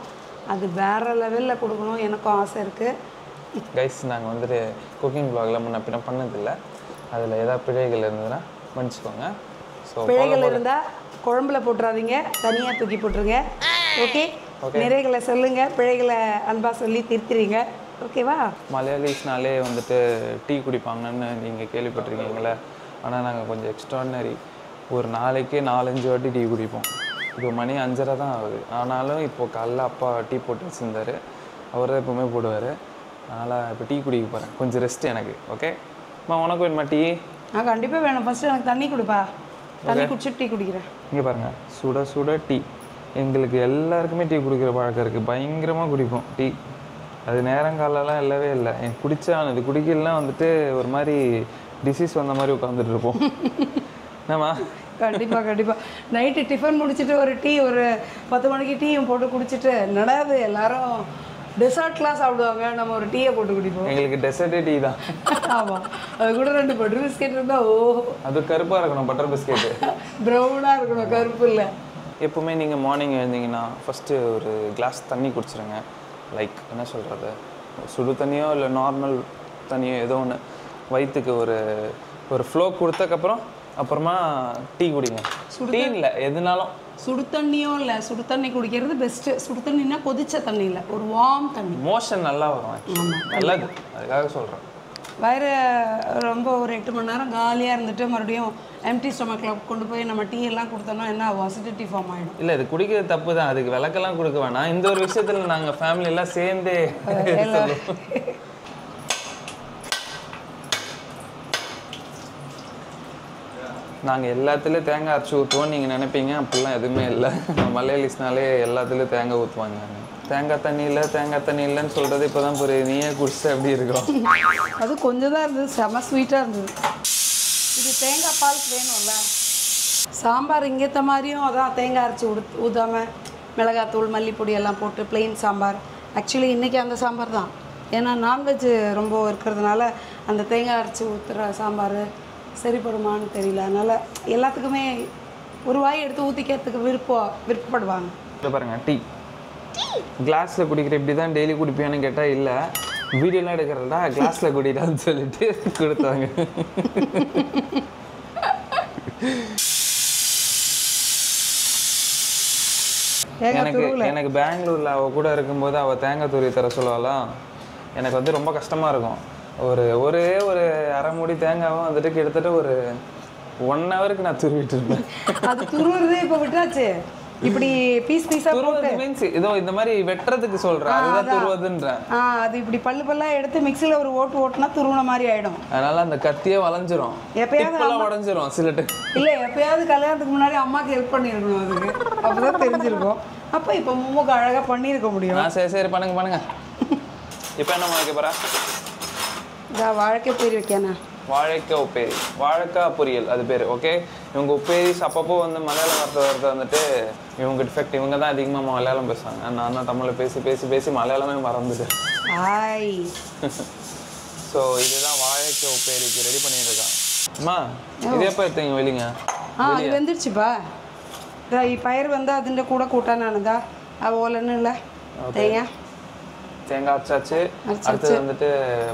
அது வேறு லெவலில் கொடுக்கணும். எனக்கும் ஆசை இருக்குது. கைஸ், நாங்கள் வந்துட்டு குக்கிங் வ்ளாகில் முன்ன பின்ன பண்ணதில்லை. அதில் ஏதாவது பிழைகள் இருந்ததுன்னா மன்னிச்சுக்கோங்க. ஸோ பிழைகள் இருந்தால் குழம்புல போட்டுறாதீங்க, தனியாக தூக்கி போட்டுருங்க. ஓகே. நிறைகளை சொல்லுங்கள், பிழைகளை அன்பாக சொல்லி திருத்திறீங்க. ஓகேவா? மலையாளிஸ்னாலே வந்துட்டு டீ குடிப்பாங்கன்னு நீங்கள் கேள்விப்பட்டிருக்கீங்களே. ஆனால் நாங்கள் கொஞ்சம் எக்ஸ்ட்ராடினரி. ஒரு நாளைக்கு 4-5 வாட்டி டீ குடிப்போம். இப்போ மணி 5:30 தான் ஆகுது. ஆனாலும் இப்போது காலைல அப்பா டீ போட்டு வச்சுருந்தார், அவர் தான் எப்போவுமே போடுவார். அதனால் இப்போ டீ குடிக்க போகிறேன். கொஞ்சம் ரெஸ்ட் எனக்கு. ஓகே அம்மா, உனக்கு வேணுமா டீ? கண்டிப்பாக வேணும். ஃபஸ்ட்டு எனக்கு தண்ணி கொடுப்பா. தண்ணி குடிச்சிட்டு டீ குடிக்கிறேன். இங்கே பாருங்கள், சுட சுட டீ. எங்களுக்கு எல்லாருக்குமே டீ குடிக்கிற பழக்கம் இருக்குது. பயங்கரமாக குடிப்போம் டீ. அது நேரங்காலெல்லாம் இல்லவே இல்லை. எனக்கு குடித்தா இது குடிக்கலாம் வந்துட்டு ஒரு மாதிரி டிசீஸ் வந்த மாதிரி உட்காந்துட்டு இருப்போம். என்னம்மா? கண்டிப்பாக நைட்டு டிஃபன் முடிச்சுட்டு ஒரு டீ, ஒரு 10 மணிக்கு டீயும் போட்டு குடிச்சிட்டு நடாது எல்லாரும் டெசர்ட்லாம் சாப்பிடுவாங்க, நம்ம ஒரு டீயை போட்டு குடிப்போம். எங்களுக்கு டெசர்ட்டே டீ தான். ஆமாம், அது கூட 2 பட்டர் பிஸ்கெட் இருந்தால் அது கருப்பாக இருக்கணும். பட்டர் பிஸ்கெட்டு ப்ரௌனாக இருக்கணும், கருப்பு இல்லை. எப்போவுமே நீங்கள் மார்னிங் எழுந்தீங்கன்னா ஃபஸ்ட்டு ஒரு கிளாஸ் தண்ணி குடிச்சிருங்க. லைக் என்ன சொல்கிறது, சுடு தண்ணியோ இல்லை நார்மல் தண்ணியோ ஏதோ ஒன்று வயிற்றுக்கு ஒரு ஃப்ளோ கொடுத்தக்கப்புறம் அப்புறமா டீ குடிங்க. டீ இல்லை எதுனாலும். சுடு தண்ணியோ இல்லை, சுடு தண்ணி குடிக்கிறது பெஸ்ட்டு. சுடு தண்ணின்னா கொதிச்ச தண்ணி இல்லை, ஒரு வார்ம் தண்ணி. மோஷன் நல்லா வரும். நல்லது, அதுக்காக சொல்கிறேன். வயிறு ரொம்ப ஒரு 8 மணி நேரம் காலியாக இருந்துட்டு மறுபடியும் எம்டி ஸ்டொமக்கில் கொண்டு போய் நம்ம டீ எல்லாம் கொடுத்தோம்னா என்ன ஆகும்? அசிடிட்டி ஃபார்ம் ஆகிடும். இல்லை, இது குடிக்கிறது தப்பு தான், அதுக்கு விளக்கெல்லாம் கொடுக்க வேணாம். இந்த ஒரு விஷயத்தில் நாங்கள் ஃபேமிலியெல்லாம் சேர்ந்தே நாங்கள் எல்லாத்துலேயும் தேங்காய் அரைச்சி ஊற்றுவோம் நீங்கள் நினைப்பீங்க, அப்படிலாம் எதுவுமே இல்லை. மலையாளிஸ்னாலே எல்லாத்துலேயும் தேங்காய் ஊற்றுவாங்க. தேங்காய் தண்ணி இல்லைன்னு சொல்கிறது இப்போ தான் புரியுது. நீயே குடிச்சு எப்படி இருக்கும்? அது கொஞ்சம் தான் இருந்தது, செம ஸ்வீட்டாக இருந்தது. இது தேங்காய் பால் வேணும்ல. சாம்பார் இங்கேத்த மாதிரியும் அதான் தேங்காய் அரைச்சி ஊற்றாமல் மிளகாத்தூள் மல்லிப்பொடி எல்லாம் போட்டு பிளெயின் சாம்பார். ஆக்சுவலி இன்றைக்கி அந்த சாம்பார் தான், ஏன்னா நான்வெஜ் ரொம்ப இருக்கிறதுனால அந்த தேங்காய் அரைச்சி ஊற்றுற சாம்பார் சரிப்படுமான்னு தெரியல. அதனால் எல்லாத்துக்குமே ஒரு வாய் எடுத்து ஊற்றிக்கிறதுக்கு விருப்பப்படுவாங்க. இதை பாருங்க, டீ கிளாஸில் குடிக்கிற இப்படி தான் டெய்லி குடிப்பியான்னு கேட்டால் இல்லை, வீடியோலாம் எடுக்கிறதா கிளாஸில் குடிடான்னு சொல்லிட்டு கொடுத்தாங்க. எனக்கு பெங்களூரில் அவள் கூட இருக்கும்போது அவள் தேங்காய் துருவி தர சொல்லுவாளாம். எனக்கு வந்து ரொம்ப கஷ்டமாக இருக்கும். ஒரே ஒரு அரை மூடி தேங்காவும் வந்துட்டு கிட்டத்தட்ட ஒரு 1 ஹவருக்கு நான் துருவிட்டு இருப்பேன். அது துருவுறதே இப்போ விட்டாச்சு. இப்படி பீஸா துருவது மீன்ஸ் இதோ இந்த மாதிரி வெட்டுறதுக்கு சொல்கிறேன், அதுதான் துருவதுன்றேன். அது இப்படி பல்லா எடுத்து மிக்ஸியில் ஒரு ஓட்டுனா துருவுன மாதிரி ஆகிடும். அதனால அந்த கத்தியே வளைஞ்சிரும், எப்பயாவது உடஞ்சிரும் சில டைம். இல்லை, எப்பயாவது கல்யாணத்துக்கு முன்னாடி அம்மாவுக்கு ஹெல்ப் பண்ணியிருக்கணும், அதுக்கு அப்போதான் தெரிஞ்சிருக்கும். அப்போ இப்போ மூக்கு அழகாக பண்ணியிருக்க முடியும். சரி பண்ணுங்க. இப்போ என்ன வைக்க போகிறா? வாழைக்காய் பொரியல் வைக்கண்ணா. வாழைக்காய் உப்பேரி, வாழைக்காய் பொரியல் அது பேர். ஓகே, இவங்க உப்பேரிஸ் அப்பப்போ வந்து மலையாளம் வார்த்தை வந்துட்டு இவங்க டிஃபெக்ட். இவங்க தான் அதிகமாக மலையாளம் பேசுவாங்க. நான் தான் தமிழில் பேசி மலையாளமே மறந்துட்டேன். ஸோ இதுதான் வாழைக்காய் உப்பேரிக்கு ரெடி பண்ணியிருக்கான். அம்மா இது எப்போ எடுத்தீங்க வெளிங்க? அது வந்துருச்சுப்பா. பயிர் வந்து அதுன்ற கூட கூட்டானானுதா ஓலன்னு இல்லை தேங்காய் அரைச்சாச்சு. அடுத்து வந்துட்டு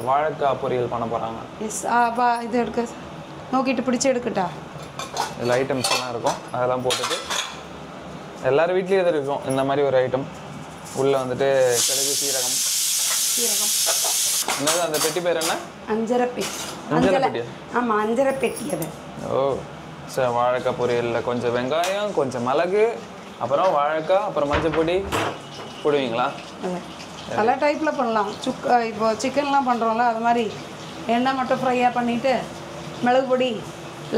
வாழைக்காய் பொரியல் பண்ண போகிறாங்க. எஸ் இது எடுக்க நோக்கிட்டு பிடிச்சி எடுக்கட்டா. இதில் ஐட்டம்ஸ் எல்லாம் இருக்கும், அதெல்லாம் போட்டுட்டு எல்லாரும் வீட்லேயே தான் இருக்கும் இந்த மாதிரி ஒரு ஐட்டம். உள்ளே வந்துட்டு கடுகு சீரகம். என்னது அந்த பெட்டி பேர் என்ன? அஞ்சரை பெட்டி. ஆமாம், அஞ்சரை பெட்டி அது. ஓ சரி. வாழைக்காய் பொரியலில் கொஞ்சம் வெங்காயம், கொஞ்சம் மிளகு, அப்புறம் வாழைக்காய், அப்புறம் மஞ்சள் பொடி போடுவீங்களா? பல டைப்பில் பண்ணலாம். இப்போ சிக்கன்லாம் பண்ணுறோம்ல, அது மாதிரி எண்ணெய் மட்டும் ஃப்ரையாக பண்ணிவிட்டு மிளகு பொடி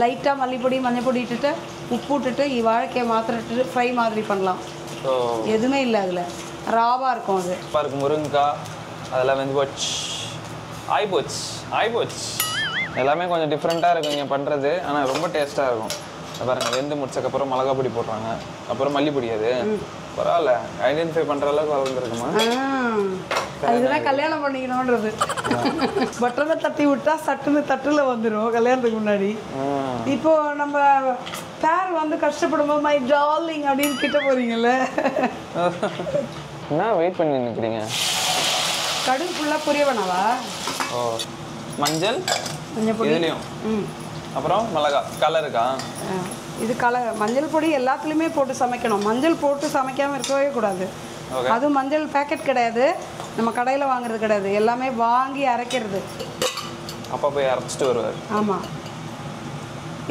லைட்டாக மல்லிப்பொடி மஞ்சள் பொடி இட்டுட்டு உப்பு விட்டுட்டு வாழைக்காய் மாத்திரட்டு ஃப்ரை மாதிரி பண்ணலாம். ஸோ எதுவுமே இல்லை, அதில் ராவாக இருக்கும். அது பாருக்கு முருங்கைக்காய் அதெல்லாம் வந்து ஆயிப்போச்சு எல்லாமே கொஞ்சம் டிஃப்ரெண்ட்டாக இருக்கும் இங்கே பண்ணுறது. ஆனால் ரொம்ப டேஸ்ட்டாக இருக்கும். பாருங்கள், வெந்து முடிச்சக்கப்புறம் மிளகா பொடி போடுறாங்க, அப்புறம் மல்லிப்பொடி. அது பரவாயில்ல, ஐடென்டிஃபை பண்ணுற அளவுக்கு வளர்ந்துருக்குமா? அதுதான் கல்யாணம் பண்ணிக்கணுன்றது. பட்டரை தட்டி விட்டா சட்டுன்னு தட்டில் வந்துடும் கல்யாணத்துக்கு முன்னாடி. இப்போ நம்ம பேர் வந்து கஷ்டப்படும் போது மை டார்லிங் அப்படின்னு கிட்ட போறீங்கல்ல. என்ன வெயிட் பண்ணி நிற்கிறீங்க? கடுகு ஃபுல்லாக புரிய வேணாவா? ஓ, மஞ்சள் பொடி இதுலேயும், அப்புறம் மிளகா கலருக்கா? இது மஞ்சள் பொடி எல்லாத்துலேயுமே போட்டு சமைக்கணும். மஞ்சள் போட்டு சமைக்காமல் இருக்கவே கூடாது. அதுவும் மஞ்சள் பேக்கெட் கிடையாது, நம்ம கடையில் வாங்குறது கிடையாது, எல்லாமே வாங்கி அரைக்கிறது. அப்பா போய் அரைச்சிட்டு வருவார். ஆமாம்,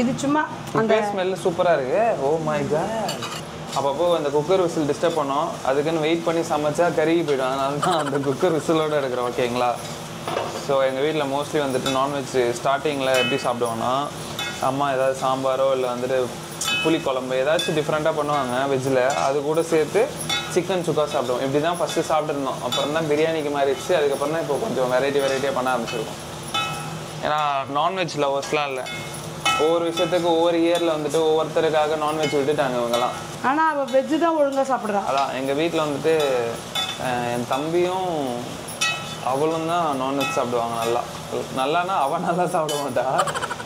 இது சும்மா அந்த ஸ்மெல் சூப்பராக இருக்கு. Oh my God. அப்பப்போ அந்த குக்கர் விசில் டிஸ்டர்ப் பண்ணோம், அதுக்குன்னு வெயிட் பண்ணி சமைச்சா கருகி போய்டும். அதனால தான் அந்த குக்கர் விசிலோடு எடுக்கிறோம். ஓகேங்களா? ஸோ எங்கள் வீட்டில் மோஸ்ட்லி வந்துட்டு நான்வெஜ் ஸ்டார்டிங்கில் எப்படி சாப்பிடுவோன்னா, அம்மா ஏதாவது சாம்பாரோ இல்லை வந்துட்டு புளிக்குழம்பு ஏதாச்சும் டிஃப்ரெண்ட்டாக பண்ணுவாங்க வெஜ்ஜில், அது கூட சேர்த்து சிக்கன் சுக்கா சாப்பிடுவோம். இப்படி தான் ஃபஸ்ட்டு சாப்பிட்ருந்தோம். அப்புறம் தான் பிரியாணிக்கு மாறிடுச்சு. அதுக்கப்புறம் தான் இப்போ கொஞ்சம் வெரைட்டியாக பண்ண ஆரம்பிச்சிருக்கோம். ஏன்னா நான்வெஜ் லவர்ஸ்லாம் இல்லை, ஒவ்வொரு விஷயத்துக்கு ஒவ்வொரு இயரில் வந்துட்டு ஒவ்வொருத்தருக்காக நான்வெஜ் விட்டுட்டாங்க இவங்கெல்லாம். ஆனால் அவள் வெஜ்ஜு தான் ஒழுங்காக சாப்பிட்றான். அதான் எங்கள் வீட்டில் வந்துட்டு என் தம்பியும் அவளும் தான் நான்வெஜ் சாப்பிடுவாங்க. நல்லானா அவன் நல்லா சாப்பிட மாட்டா,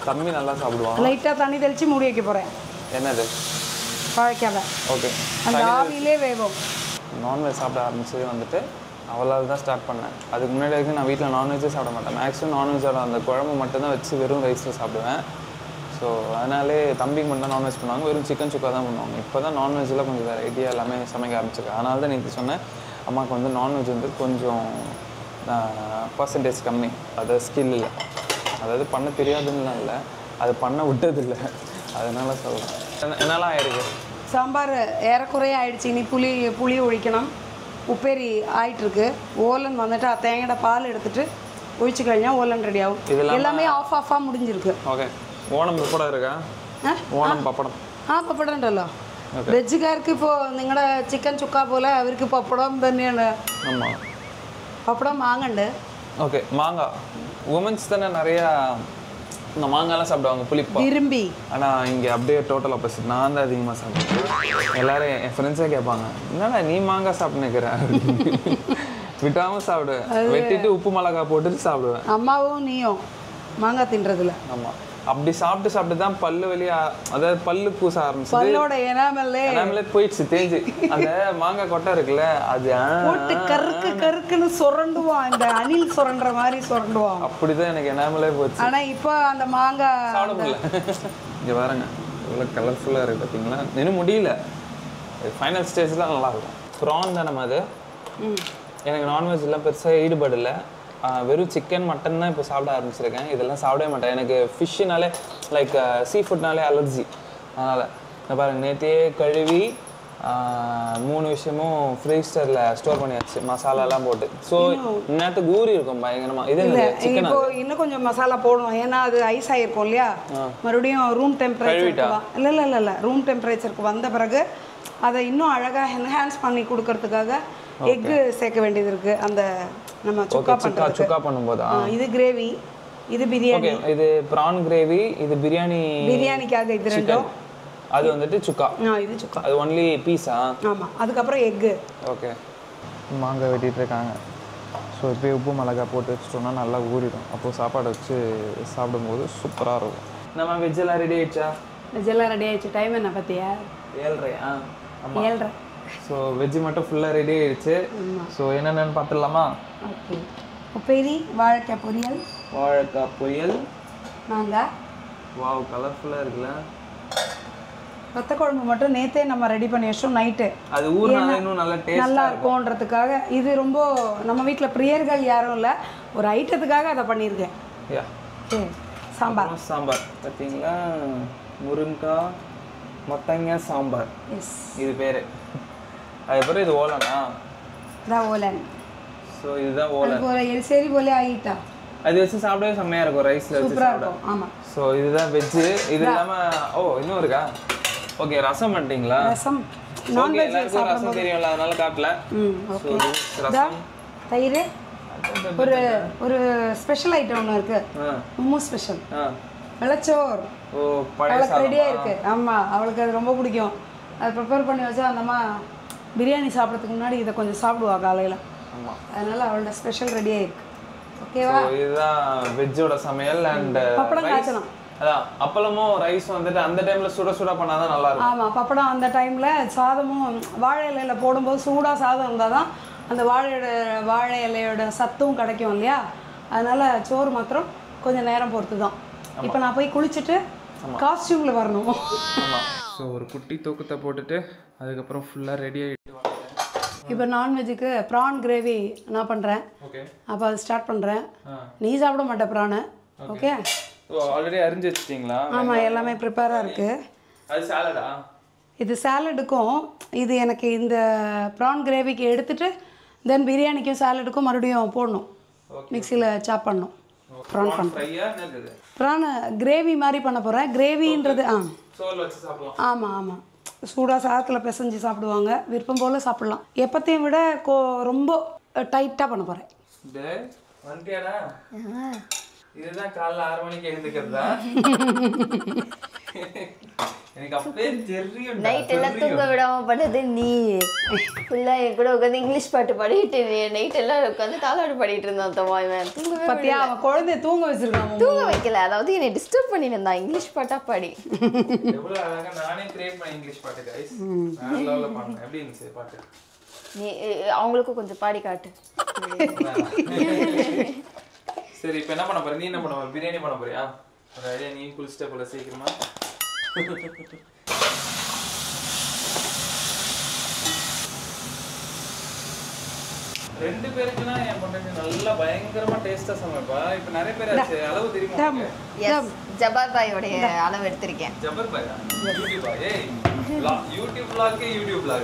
தம்பி நல்லா சாப்பிடுவான். லைட்டாக தண்ணி தெளித்து மூடி வைக்க போகிறேன். என்னது? வாழைக்காய். ஓகே, அந்த ஆவிலே வேகும். நான்வெஜ் சாப்பிட ஆரம்பிச்சது வந்துட்டு அவளால் தான் ஸ்டார்ட் பண்ணேன். அதுக்கு முன்னாடி வரைக்கும் நான் வீட்டில் நான்வெஜ்ஜே சாப்பிட மாட்டேன். மேக்ஸிமம் நான்வெஜ்ஜோட அந்த குழம்பு மட்டும்தான் வச்சு வெறும் ரைஸில் சாப்பிடுவேன். ஸோ அதனாலே தம்பிக்கு மட்டும் தான் நான்வெஜ் பண்ணுவாங்க, வெறும் சிக்கன் சுக்கா தான் பண்ணுவாங்க. இப்போ தான் நான்வெஜ்ஜில் கொஞ்சம் வெரைட்டியாக எல்லாமே சமைக்க ஆரம்பிச்சிருக்கேன். அதனால தான் நீங்கள் சொன்னேன், அம்மாவுக்கு வந்து நான்வெஜ் வந்து கொஞ்சம் பர்சன்டேஜ் கம்மி, அதாவது ஸ்கில் இல்லை, அதாவது பண்ண தெரியாதுன்னுலாம் இல்லை, அது பண்ண விட்டதில்லை, அதனால சொல்கிறேன். என்னெல்லாம் ஆயிருக்கு? சாம்பார் ஏறக்குறைய ஆயிடுச்சு. இனி புளி ஒழிக்கணும். உப்பேரி ஆயிட்டுருக்கு. ஓலன் வந்துட்டு தேங்காய் பால் எடுத்துட்டு ஒழிச்சு கழிஞ்சா ஓலன் ரெடி ஆகும். எல்லாமே ஆஃபாக முடிஞ்சிருக்கு. ஓகே, ஓணம் கூட இருக்கா? ഓണം പപ്പടം ആ പപ്പടം ഉണ്ടല്ലോ വെജുകാർക്ക് ഇപ്പോൾ നിങ്ങളുടെ ചിക്കൻ ചുക്ക പോലെ അവർക്ക് പപ്പടം തന്നെയാണ് പപ്പടം മാങ്ങണ്ട് ஓகே மாங்காய் உமன்ஸ் தானே நிறையா இந்த மாங்காய்லாம் சாப்பிடுவாங்க புளிப்பா விரும்பி ஆனால் இங்கே அப்படியே டோட்டல் ஆப்போசிட் நான் தான் அதிகமாக சாப்பிடுவேன் எல்லாரும் என் ஃப்ரெண்ட்ஸே கேட்பாங்க என்னடா நீ மாங்காய் சாப்பிட்டுக்கிற விட்டாமல் சாப்பிடுவேன் வெட்டிட்டு உப்பு மிளகாய் போட்டுட்டு சாப்பிடுவேன் அம்மாவும் நீயும் மாங்காய் தின்றதுல ஆமாம் அப்படி சாப்பிட்டு தான் பல்லு வெளியே அதாவது பல்லு பூச ஆரம்பிச்சு பல்லோட எனாமலே போயிடுச்சு தேஞ்சு அந்த மாங்காய் கொட்டை இருக்குல்ல அது போட்டு கருக்குன்னு சுரண்டுவான் இந்த அணில் சுரண்டுற மாதிரி சுரண்டுவான் அப்படிதான் எனக்கு எனாமலே போச்சு ஆனா இப்போ அந்த மாங்காய் சாப்பிட முடியல இங்க பாருங்க இவ்வளோ கலர்ஃபுல்லாக இருக்கு பார்த்தீங்களா இன்னும் முடியல ஃபைனல் ஸ்டேஜ்லாம் நல்லா இருக்கும் ப்ரான் தானே அது எனக்கு நான்வெஜ்லாம் பெருசாக ஈடுபாடு இல்லை வெறும் சிக்கன் மட்டன் தான் இப்போ சாப்பிட ஆரம்பிச்சிருக்கேன் இதெல்லாம் சாப்பிடவே மாட்டேன் எனக்கு ஃபிஷ்ஷுனாலே லைக் சீ ஃபுட்னாலே அலர்ஜி அதனால் நான் பாருங்கள் நேற்றையே கழுவி 3 விஷயமும் ஃப்ரீஸ்டரில் ஸ்டோர் பண்ணியாச்சு மசாலாலாம் போட்டு ஸோ நேரத்துக்கு ஊறி இருக்கும் பயங்கரமாக இது சிக்கன் இப்போ இன்னும் கொஞ்சம் மசாலா போடணும் ஏன்னா அது ஐஸ் ஆகிருக்கும் இல்லையா மறுபடியும் ரூம் டெம்பரேச்சர் இல்லை ரூம் டெம்பரேச்சருக்கு வந்த பிறகு அதை இன்னும் அழகாக என்ஹான்ஸ் பண்ணி கொடுக்கறதுக்காக எக்கு சேர்க்க வேண்டியது இருக்குது அந்த நம்ம சுக்கா பண்ணும்போது இது கிரேவி இது பிரியாணி இது பிரான் கிரேவி இது பிரியாணிக்காக இது ரெண்டும் அது வந்துட்டு சுக்கா இது சுக்கா அது ஒன்லி பீஸா ஆமாம் அதுக்கப்புறம் எக்கு ஓகே மாங்காய் வெட்டிட்டு இருக்காங்க ஸோ இப்போ உப்பு மிளகாய் போட்டு வச்சுட்டோம்னா நல்லா ஊறிடும் அப்போது சாப்பாடு வச்சு சாப்பிடும்போது சூப்பராக இருக்கும் நம்ம வெஜ்ஜெல்லாம் ரெடி ஆயிடுச்சா வெஜ்ஜெல்லாம் ரெடி ஆயிடுச்சு டைம் என்ன பார்த்தியா 7:30 ஆமாம் 7:30 ஸோ வெஜ்ஜு மட்டும் ஃபுல்லாக ரெடி ஆயிடுச்சு ஸோ என்னென்னு பார்த்துடலாமா ஓகே உப்பேரி வாழைக்காய் பொரியல் மாங்காய் வாவ் கலர்ஃபுல்லாக இருக்குல்ல வத்த குழம்பு மட்டும் நேற்றே நம்ம ரெடி பண்ணி வச்சோம் நைட்டு அது ஊர்னால இன்னும் நல்லா இருக்கும்ன்றதுக்காக இது ரொம்ப நம்ம வீட்டில் பிரியர்கள் யாரும் இல்லை ஒரு ஐட்டத்துக்காக அதை பண்ணியிருக்கேன் சாம்பார் பார்த்தீங்களா முருங்காய் மொத்தங்காய் சாம்பார் இது பேர் அதுக்கப்புறம் இது ஓலனா இதான் ஓலன் ஸோ இதுதான் ஓலன் சரி போல ஆகிட்டா அது வச்சு சாப்பிடவே செம்மையாக இருக்கும் ரைஸில் வச்சு சாப்பிட ஆமாம் ஸோ இதுதான் வெஜ்ஜு இது இல்லாமல் இன்னும் இருக்கா ஓகே ரசம் பண்ணிட்டீங்களா ரசம் எல்லாருக்கும் ரசம் தெரியும்ல அதனால காட்டல ரசம் தயிர் ஒரு ஸ்பெஷல் ஐட்டம் ஒன்று இருக்கு ரொம்ப ஸ்பெஷல் வெள்ளச்சோர் அவளுக்கு ரெடியாக இருக்கு ஆமாம் அவளுக்கு அது ரொம்ப பிடிக்கும் அதை ப்ரிப்பேர் பண்ணி வச்சா அந்தம்மா பிரியாணி சாப்பிட்றதுக்கு முன்னாடி இதை கொஞ்சம் சாப்பிடுவா காலையில் அதனால அவளோட ஸ்பெஷல் ரெடியாக இருக்கு ஓகேவா இதுதான் வெஜ்ஜோட சமையல் அண்ட் பப்படம் காய்ச்சணும் அதான் அப்பளமும் ரைஸ் வந்துட்டு அந்த டைம்ல சுட பண்ணாதான் நல்லா இருக்கும் ஆமாம் பப்படம் அந்த டைம்ல சாதமும் வாழை இலையில போடும்போது சூடாக சாதம் இருந்தால் தான் அந்த வாழை இலையோட சத்தும் கிடைக்கும் இல்லையா அதனால சோறு மாத்திரம் கொஞ்சம் நேரம் பொறுத்து தான் இப்போ நான் போய் குளிச்சுட்டு காஸ்டியூமில் வரணும் ஸோ ஒரு குட்டி தூக்கத்தை போட்டுட்டு அதுக்கப்புறம் ஃபுல்லாக ரெடி ஆகிட்டு இப்போ நான்வெஜ்ஜுக்கு ப்ரான் கிரேவி நான் பண்ணுறேன் அப்போ அது ஸ்டார்ட் பண்ணுறேன் நீ சாப்பிட மாட்டே ப்ரானு ஓகே ஆல்ரெடி அரிஞ்சு வச்சிட்டீங்களா ஆமாம் எல்லாமே ப்ரிப்பேராக இருக்குது அது சாலடா இது சாலடுக்கும் இது எனக்கு இந்த ப்ரான் கிரேவிக்கு எடுத்துட்டு தென் பிரியாணிக்கும் சாலடுக்கும் மறுபடியும் போடணும் மிக்சியில் சாப் பண்ணணும் ப்ரான் பண்ணுறேன் ப்ரான் கிரேவி மாதிரி பண்ண போகிறேன் கிரேவின்றது ஆமாம் ஆமாம் சூடாக சாதத்தில் பிசைஞ்சு சாப்பிடுவாங்க விருப்பம் போல் சாப்பிட்லாம் எப்பத்தையும் விட ரொம்ப டைட்டாக பண்ண போகிறேன் இதுதான் காலைல 6 மணிக்கு எழுந்துக்கிறதா எனக்கு அப்படியே தெரியும் நைட் எல்லாம் தூங்க விடாம பண்ணது நீ ஃபுல்லா என் கூட உட்காந்து இங்கிலீஷ் பாட்டு பாடிட்டு நைட் எல்லாம் உட்காந்து தாலாட்டு பாடிட்டு இருந்தான் தம்மா இவன் தூங்கவே பத்தியா அவன் குழந்தைய தூங்க வச்சிருக்கான் தூங்க வைக்கல அதாவது என்னை டிஸ்டர்ப் பண்ணிட்டு இருந்தான் இங்கிலீஷ் பாட்டா பாடி எவ்வளவு அழகா நானே கிரியேட் பண்ண இங்கிலீஷ் பாட்டு गाइस நான் லவ்ல பண்ணேன் எப்படி இருந்துச்சு பாட்டு நீ அவங்களுக்கும் கொஞ்சம் பாடி காட்டு சரி இப்போ என்ன பண்ண போற நீ என்ன பண்ண போற பிரியாணி பண்ண போறியா ஒரு ஐடியா நீ குளிச்சிட்ட போல சீக்கிரமா ரெண்டு பேருக்குனா என் பொண்ணு நல்லா பயங்கரமா டேஸ்டா சமைப்பா இப்போ நிறைய பேர் ஆச்சு அளவு தெரியுமா எஸ் ஜபார் பாயோட அளவு எடுத்துர்க்கேன் ஜபார் பாயா யூடியூப் ஏய் யூடியூப் vlog யூடியூப் vlog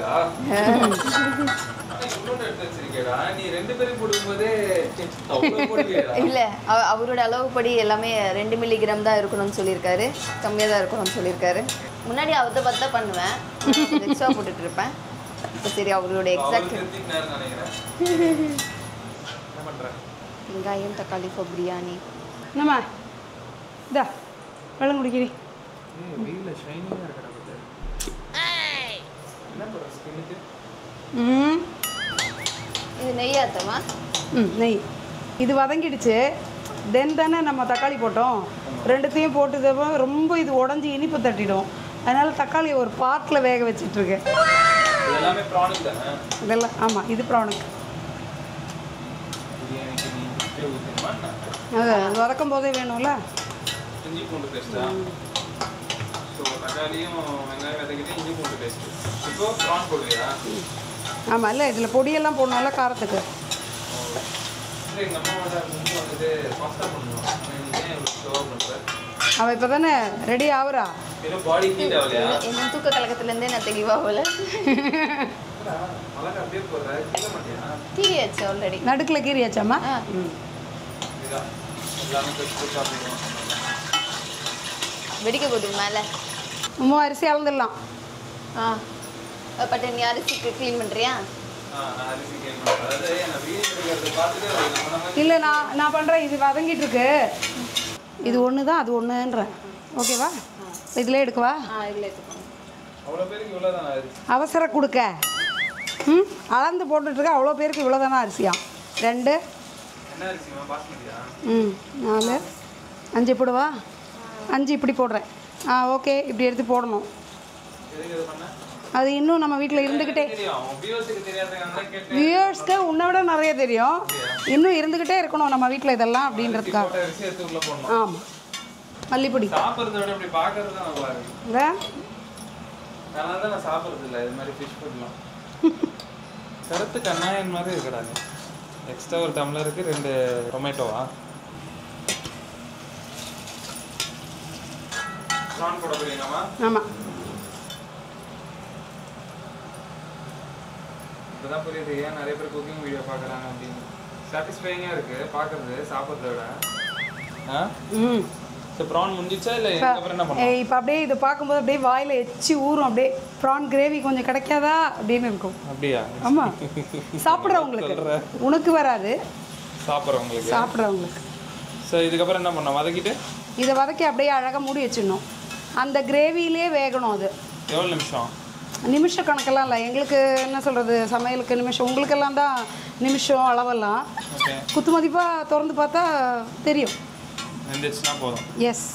இல்லை அவரோட அளவுப்படி எல்லாமே 2 மில்லிகிராம் தான் இருக்கணும்னு சொல்லியிருக்காரு, கம்மியாக தான் இருக்கணும்னு சொல்லியிருக்காரு. முன்னாடி அவரை பார்த்து தான் பண்ணுவேன், எக்ஸ்ட்ரா போட்டுட்டு இருப்பேன். இப்போ சரி அவரோட எக்ஸாக்ட் வெங்காயம் தக்காளி ஃபார் பிரியாணி. என்னம்மா இதா வெள்ளம் குடிக்கிறீ. இது நெய்யாத்தமா? நெய். இது வதங்கிடுச்சு. தென் தானே நம்ம தக்காளி போட்டோம். ரெண்டுத்தையும் போட்டு ரொம்ப இது உடஞ்சி இனிப்பு தட்டிடும். அதனால தக்காளியை ஒரு பாட்டில் வேக வச்சிட்ருக்கேன். இதெல்லாம் ஆமாம், இது ப்ரானுக்கு. அது வதக்கும் போதே வேணும்ல. ஆமாம், இல்லை இதில் பொடியெல்லாம் போடணும்ல காரத்துக்கு. அவள் இப்போ தானே ரெடி ஆகுறா. என்ன தூக்க கலக்கத்துலேருந்தே நான் தெளிவாகல. கீரியாச்சு ஆல்ரெடி. நடுக்கில் கீரியாச்சாம்மா? வெடிக்க போகுது மேலே. அரிசி அளந்துடலாம். பட் நீ அரிசிக்கு க்ளீன் பண்ணுறியா? இல்லை நான் பண்ணுறேன். இது வதங்கிட்டு இருக்கு. இது ஒன்று தான், அது ஒன்றுன்றேன். ஓகேவா? இதில் எடுக்கவா? அவசர கொடுக்க அளந்து போட்டுட்ருக்க. அவ்வளோ பேருக்கு இவ்வளோ தானே அரிசியா? 2 4 5 போடுவா? 5 இப்படி போடுறேன். ஓகே, இப்படி எடுத்து போடணும். அது இன்னும் நம்ம வீட்டில் இருந்துக்கிட்டே, வியூவர்ஸ்க்கு உன்னை விட நிறைய தெரியும். இன்னும் இருந்துக்கிட்டே இருக்கணும் நம்ம வீட்டில் இதெல்லாம் அப்படின்றதுக்காக. ஆமாம், மல்லிப்பொடி கருத்து கண்ணாயன் மாதிரி இருக்கிறாங்க. எக்ஸ்ட்ரா ஒரு டம்ளருக்கு 2 டொமேட்டோவா? ஆமாம். இப்போதான் புரியுது ஏன் நிறைய பேர் குக்கிங் வீடியோ பார்க்குறாங்க அப்படின்னு. சாட்டிஸ்ஃபைங்காக இருக்குது பார்க்குறது, சாப்பிட்றத விட. ப்ரான் முடிஞ்சிச்சா இல்லை அப்புறம் என்ன பண்ணுவோம்? இப்போ அப்படியே இதை பார்க்கும்போது அப்படியே வாயில் எச்சி ஊறும். அப்படியே ப்ரான் கிரேவி கொஞ்சம் கிடைக்காதா அப்படின்னு இருக்கும். அப்படியா? ஆமாம், சாப்பிட்றவங்களுக்கு. உனக்கு வராது, சாப்பிட்றவங்களுக்கு. ஸோ இதுக்கப்புறம் என்ன பண்ணோம்? வதக்கிட்டு இதை வதக்கி அப்படியே அழகாக மூடி வச்சிடணும். அந்த கிரேவிலே வேகணும். அது எவ்வளோ நிமிஷம்? நிமிஷம் கணக்கெல்லாம் இல்லை. எங்களுக்கு என்ன சொல்கிறது, சமையலுக்கு நிமிஷம். உங்களுக்கெல்லாம் தான் நிமிஷம் அளவெல்லாம். குத்து மதிப்பாக திறந்து பார்த்தா தெரியும். வெந்துச்சுன்னா போதும். எஸ்,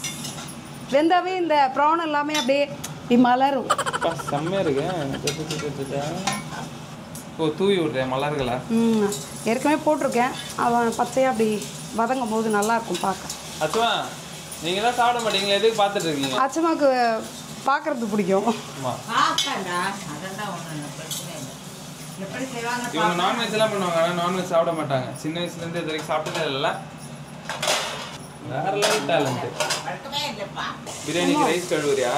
வெந்தாவே இந்த ப்ரான் எல்லாமே அப்படியே இப்படி மலரும். செம்மையாக இருக்கு. ஓ, தூவி விட்றேன் மலர்களா? ஏற்கனவே போட்டிருக்கேன். அவன் பச்சையாக அப்படி வதங்கும் போது நல்லாயிருக்கும் பார்க்க. அச்சுமா, நீங்கள் தான் சாப்பிட மாட்டீங்களா? எதுக்கு பார்த்துட்டு இருக்கீங்க? அச்சுமாவுக்கு பார்க்குறது பிடிக்கும். இவங்க நான்வெஜ்லாம் பண்ணுவாங்க, ஆனால் நான்வெஜ் சாப்பிட மாட்டாங்க. சின்ன வயசுலேருந்து இது வரைக்கும் சாப்பிட்டதே இல்லை. வேற லெவல் டேலண்ட். பிரியாணிக்கு ரைஸ் கழுவுறியா?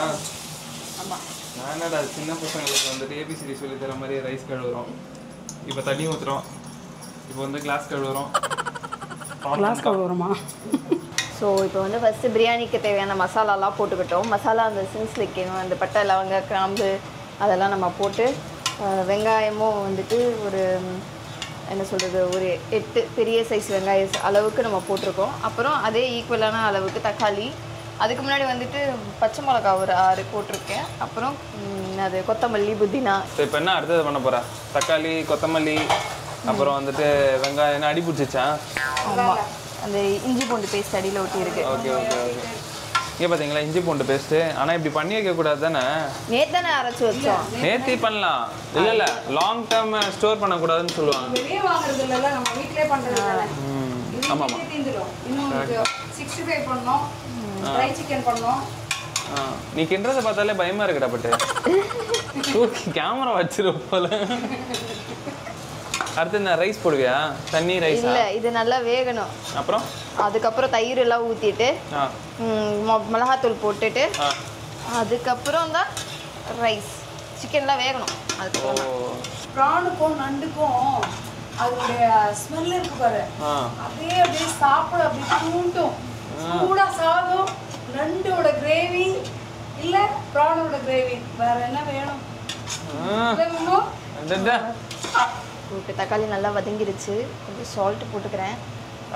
நான் என்னடா சின்ன பசங்களுக்கு வந்துட்டு ஏபிசிடி சொல்லி தர மாதிரி ரைஸ் கழுவுறோம். இப்போ தண்ணி ஊற்றுறோம். இப்போ வந்து கிளாஸ் கழுவுறோம். ஸோ இப்போ வந்து ஃபஸ்ட்டு பிரியாணிக்கு தேவையான மசாலாலாம் போட்டுக்கிட்டோம். மசாலா அந்த சின்ஸ்லிக்கணும், அந்த பட்டை லவங்க கிராம்பு அதெல்லாம் நம்ம போட்டு, வெங்காயமும் வந்துட்டு ஒரு என்ன சொல்கிறது, ஒரு 8 பெரிய சைஸ் வெங்காய அளவுக்கு நம்ம போட்டிருக்கோம். அப்புறம் அதே ஈக்குவலான அளவுக்கு தக்காளி, அதுக்கு முன்னாடி வந்துட்டு பச்சை மிளகா ஒரு 6 போட்டிருக்கேன். அப்புறம் அது கொத்தமல்லி, புதினா. இப்போ என்ன அடுத்தது பண்ண போகிறேன்? தக்காளி, கொத்தமல்லி, அப்புறம் வந்துட்டு வெங்காயம் அடி பிடிச்சிச்சா? ஆமாம், அந்த இஞ்சி பூண்டு பேஸ்ட் அடியில் ஒட்டி இருக்கு. Okay okay okay. இங்கே பார்த்தீங்களா இஞ்சி பூண்டு பேஸ்ட்டு? ஆனால் இப்படி பண்ணி வைக்கக்கூடாது தானே? நேற்று தானே அரைச்சி வச்சோம். நேற்று பண்ணலாம். இல்லை இல்லை, லாங் டேர்ம் ஸ்டோர் பண்ணக்கூடாதுன்னு சொல்லுவாங்க. வெளியே வாங்குறது இல்லைல்ல, நம்ம வீட்டிலே பண்ணுறது. ஆமாம் ஆமாம். இன்னும் 65 பண்ணோம், ட்ரை சிக்கன் பண்ணோம். நீ கிண்டுறதை பார்த்தாலே பயமா இருக்குடா. பட்டு தூக்கி கேமரா வச்சிருப்ப போல. அடுத்து என்ன ரைஸ் போடுவியா? தண்ணி ரைஸ் இல்ல, இது நல்லா வேகணும். அப்புறம் அதுக்கப்புறம் தயிர் எல்லாம் ஊத்திட்டு மிளகாத்தூள் போட்டுட்டு அதுக்கப்புறம் தான் ரைஸ் சிக்கன்லாம் வேகணும். அதுக்கப்புறம் ப்ரானுக்கும் நண்டுக்கும் அதோடைய ஸ்மெல் இருக்கு பாரு, அப்படியே சாப்பிட அப்படியே தூண்டும். சூடா சாதம், நண்டோட கிரேவி இல்ல ப்ரானோட கிரேவி, வேற என்ன வேணும்? போட்டு தக்காளி நல்லா வதங்கிருச்சு, கொஞ்சம் சால்ட் போட்டுக்கிறேன்.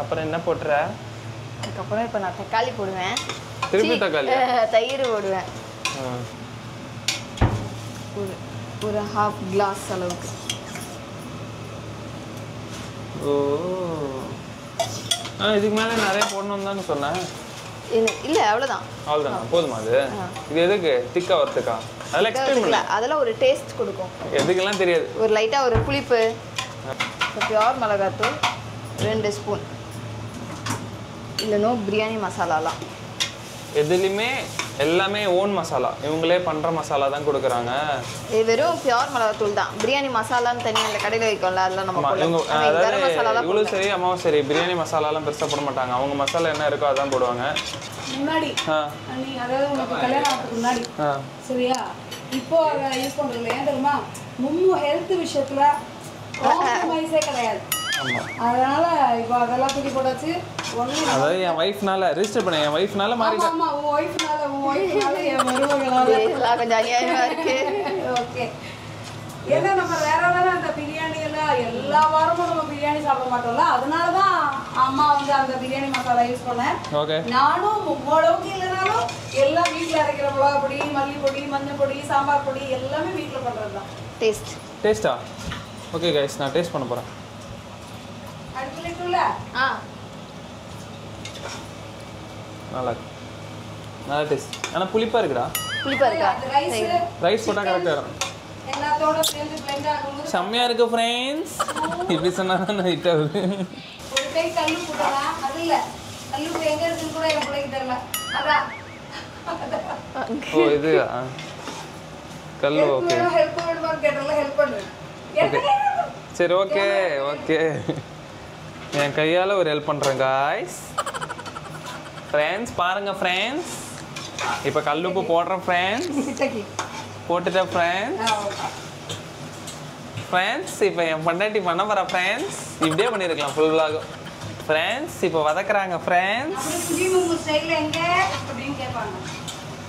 அப்புறம் என்ன போட்டுற? அதுக்கப்புறம் இப்போ நான் தக்காளி போடுவேன், திருப்பி தக்காளி தயிர் போடுவேன், ஒரு ஹாஃப் கிளாஸ் அளவுக்கு. ஓ இதுக்கு மேலே நிறைய போடணும் தானே சொன்னேன். இல்லை அவ்வளோதான். அவ்வளோதானா? போதுமா அது? இது எதுக்கு திக்கா வரத்துக்கா? அதெல்லாம் எக்ஸ்பிளைன் பண்ணல. அதெல்லாம் ஒரு டேஸ்ட் கொடுக்கும். எதுக்கெல்லாம் தெரியாது. ஒரு லைட்டாக ஒரு புளிப்பு. பியோர் மிளகாத்தூள் 2 ஸ்பூன். இல்லைனோ பிரியாணி மசாலாலாம் எதுலையுமே எல்லாமே ஓன் மசாலா, இவங்களே பண்ணுற மசாலா தான் கொடுக்குறாங்க. இது வெறும் பியோர் மிளகாத்தூள் தான். பிரியாணி மசாலான்னு தனியாக அந்த கடையில் வைக்கோம்ல, அதெல்லாம் நம்ம அதாவது இவ்வளோ சரி அம்மாவும் சரி பிரியாணி மசாலாலாம் பெருசாக போட மாட்டாங்க. அவங்க மசாலா என்ன இருக்கோ அதான் போடுவாங்க. முன்னாடி நீ அதாவது உங்களுக்கு கல்யாணம் ஆகிறதுக்கு முன்னாடி சரியா, இப்போ அதை யூஸ் பண்ணுறதுல ஏன் தெரியுமா, ஹெல்த் விஷயத்தில் காம்ப்ரமைஸே கிடையாது. அதனால இப்போ அதெல்லாம் தூக்கி போட்டாச்சு. அதாவது என் ஒய்ஃப்னால ரிஜிஸ்டர் பண்ண, என் ஒய்ஃப்னால மாறிட்டேன். ஆமா உன் ஒய்ஃப்னால என் மருமகளால கொஞ்சம் அநியாயமா இருக்கு. ஓகே, ஏன்னா நம்ம வேற அந்த பிரியாணி எல்லாம் எல்லா வாரமும் நம்ம பிரியாணி சாப்பிட மாட்டோம்ல, அதனாலதான் அம்மா வந்து அந்த பிரியாணி மசாலா யூஸ் பண்ணேன். நானும் அளவுக்கு இல்லைனாலும் எல்லாம் வீட்டில் அரைக்கிற மிளகா பொடி, மல்லிப்பொடி, மஞ்சள் பொடி, சாம்பார் பொடி எல்லாமே வீட்டில் பண்றது தான். டேஸ்டா? ஓகே கைஸ், நான் டேஸ்ட் பண்ண போறேன். நல்லா இருக்கு, நல்லா டேஸ்ட். ஆனால் புளிப்பா இருக்குடா. புளிப்பா இருக்கா? ரைஸ் போட்டால் கரெக்டாக இருக்கும். செம்மையா இருக்கு ஃப்ரெண்ட்ஸ். இப்படி சொன்னா தான் ஹிட் ஆகுது. ஒரு கை கல்லு போடலாம், அது இல்ல கல்லு எங்க இருக்குன்னு கூட என் பிள்ளைக்கு தெரியல. அதான் ஓ இது கல்லு. ஓகே ஹெல்ப் பண்ணுமா கேட்டல, ஹெல்ப் பண்ணு. சரி ஓகே ஓகே, என் கையால் ஒரு ஹெல்ப் பண்ணுறேன் காய்ஸ். ஃப்ரெண்ட்ஸ் பாருங்க ஃப்ரெண்ட்ஸ், இப்போ கல்லுப்பு போடுறேன் ஃப்ரெண்ட்ஸ். போட்டுட்டேன் ஃப்ரெண்ட்ஸ். இப்போ என் பொண்டாட்டி பண்ண போகிற ஃப்ரெண்ட்ஸ். இப்படியே பண்ணியிருக்கலாம் ஃபுல் விலாகும். ஃப்ரெண்ட்ஸ் இப்போ வதக்குறாங்க ஃப்ரெண்ட்ஸ்.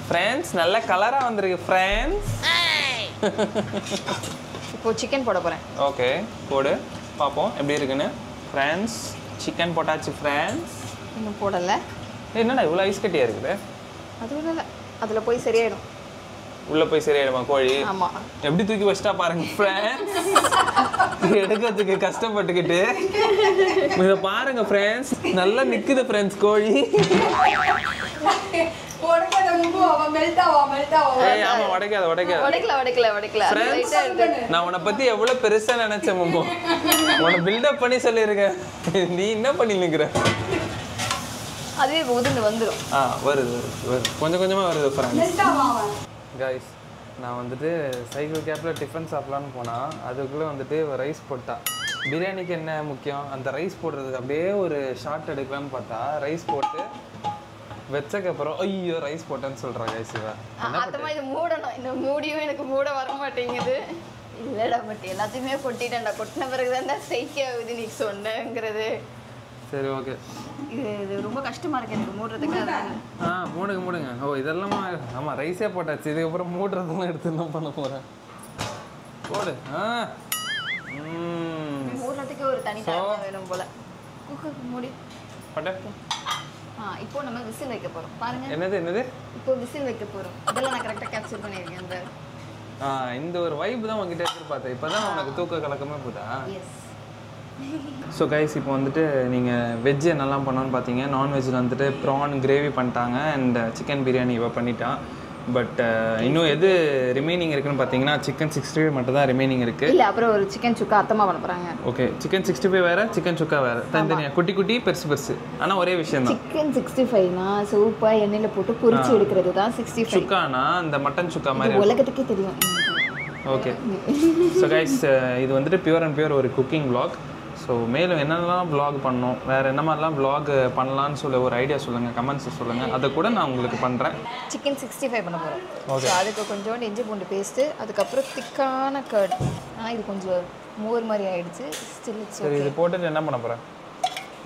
ஃப்ரெண்ட்ஸ் நல்ல கலராக வந்திருக்கு ஃப்ரெண்ட்ஸ். இப்போ சிக்கன் போட போகிறேன். ஓகே போடு பார்ப்போம் எப்படி இருக்குன்னு. ஃப்ரெண்ட்ஸ் சிக்கன் போட்டாச்சு ஃப்ரெண்ட்ஸ். இன்னும் போடலை. என்னடா இவ்வளோ ஐஸ் கட்டியாக இருக்குது? அது ஒன்றும் இல்லை, அதில் போய் சரியாயிடும். உள்ளே போய் சரியாயிடுமா கோழி? ஆமாம். எப்படி தூக்கி வச்சிட்டா பாருங்க ஃப்ரெண்ட்ஸ். எடுக்கிறதுக்கு கஷ்டப்பட்டுக்கிட்டு இதை பாருங்க ஃப்ரெண்ட்ஸ், நல்லா நிற்குது ஃப்ரெண்ட்ஸ் கோழி. நான் உன்னை பத்தி எவ்வளவு பெருசா நினைச்சேன் மும்போ. உன்னை பில்டப் பண்ணி சொல்லியிருக்கேன், நீ என்ன பண்ணி நிக்கிற? அதுவே உதிர்ந்து வந்துடும். வருது கொஞ்சம் கொஞ்சமா வருது ஃப்ரெண்ட்ஸ். கைஸ் நான் வந்துட்டு சைக்கிள் கேப்பில் டிஃபன் சாப்பிட்லான்னு போனால் அதுக்குள்ளே வந்துட்டு ரைஸ் போட்டா. பிரியாணிக்கு என்ன முக்கியம், அந்த ரைஸ் போடுறதுக்கு அப்படியே ஒரு ஷார்ட் எடுக்கலான்னு பார்த்தா ரைஸ் போட்டு வச்சக்கப்புறம் ஐயோ ரைஸ் போட்டேன்னு சொல்கிறாங்க கைஸ். அத்தமாக இது மூடணும், இந்த மூடியும் எனக்கு மூட வர மாட்டேங்குது. இல்லைடா பட் எல்லாத்தையுமே கொட்டிட்டேன்டா, கொட்டின பிறகு தான் ஸ்ட்ரைக் ஆகுது நீ சொன்னங்கிறது. சரி ஓகே, இது ரொம்ப கஷ்டமாக இருக்குது எனக்கு மூடுறதுக்கு. மூடுங்க. ஓ இதெல்லாம் ஆமாம் ரைஸே போட்டாச்சு, இதுக்கப்புறம் மூடுறதுலாம் எடுத்து என்ன பண்ண போகிறேன். போடு. மூடுறதுக்கு ஒரு தனி வேணும் போல். குக்கர் மூடி பட்ட. இப்போ நம்ம விசில் வைக்க போகிறோம். பாருங்க என்னது இப்போ விசில் வைக்க போகிறோம். இதெல்லாம் நான் கரெக்டாக கேப்சர் பண்ணியிருக்கேன். இந்த ஒரு வைப் தான் உங்ககிட்ட எதிர்பார்த்தேன். இப்போ தான் உனக்கு தூக்க கலக்கமே போதா? எஸ். ஸோ கைஸ் இப்போ வந்துட்டு நீங்கள் வெஜ்ஜு என்னெல்லாம் பண்ணோன்னு பார்த்தீங்க. நான்வெஜ்ஜில் வந்துட்டு ப்ரான் கிரேவி பண்ணிட்டாங்க அண்ட் சிக்கன் பிரியாணி இவ பண்ணிட்டான். பட் இன்னும் எது ரிமைனிங் இருக்குன்னு பார்த்தீங்கன்னா சிக்கன் 65 மட்டும் தான் ரிமைனிங் இருக்குது. இல்லை அப்புறம் ஒரு சிக்கன் சுக்கா அத்தமாக பண்ண போகிறாங்க. ஓகே சிக்கன் 65 வேறு, சிக்கன் சுக்கா வேறு, தனித்தனியாக குட்டி குட்டி பெருசு ஆனால் ஒரே விஷயம் தான். சிக்கன் 65னா சூப்பாக எண்ணெயில் போட்டு பொரிச்சு எடுக்கிறது தான் 65. சுக்கானா இந்த மட்டன் சுக்கா மாதிரி உலகத்துக்கே தெரியும். ஓகே ஸோ கைஸ் இது வந்துட்டு பியூர் அண்ட் பியூர் ஒரு குக்கிங் vlog. ஸோ ஸோ மேலும் என்னென்னலாம் vlog பண்ணணும், வேறு என்ன மாதிரிலாம் vlog பண்ணலான்னு சொல்லி ஒரு ஐடியா சொல்லுங்கள், கமெண்ட்ஸ் சொல்லுங்கள். அதை கூட நான் உங்களுக்கு பண்ணுறேன். சிக்கன் 65 பண்ண போகிறோம். ஸோ அதுக்கு கொஞ்சோண்டு இஞ்சி பூண்டு பேஸ்ட்டு, அதுக்கப்புறம் திக்கான கர்ட். இது கொஞ்சம் மோர் மாதிரி ஆகிடுச்சு. ஸ்டில் சரி, இது போட்டுட்டு என்ன பண்ண போகிறேன்?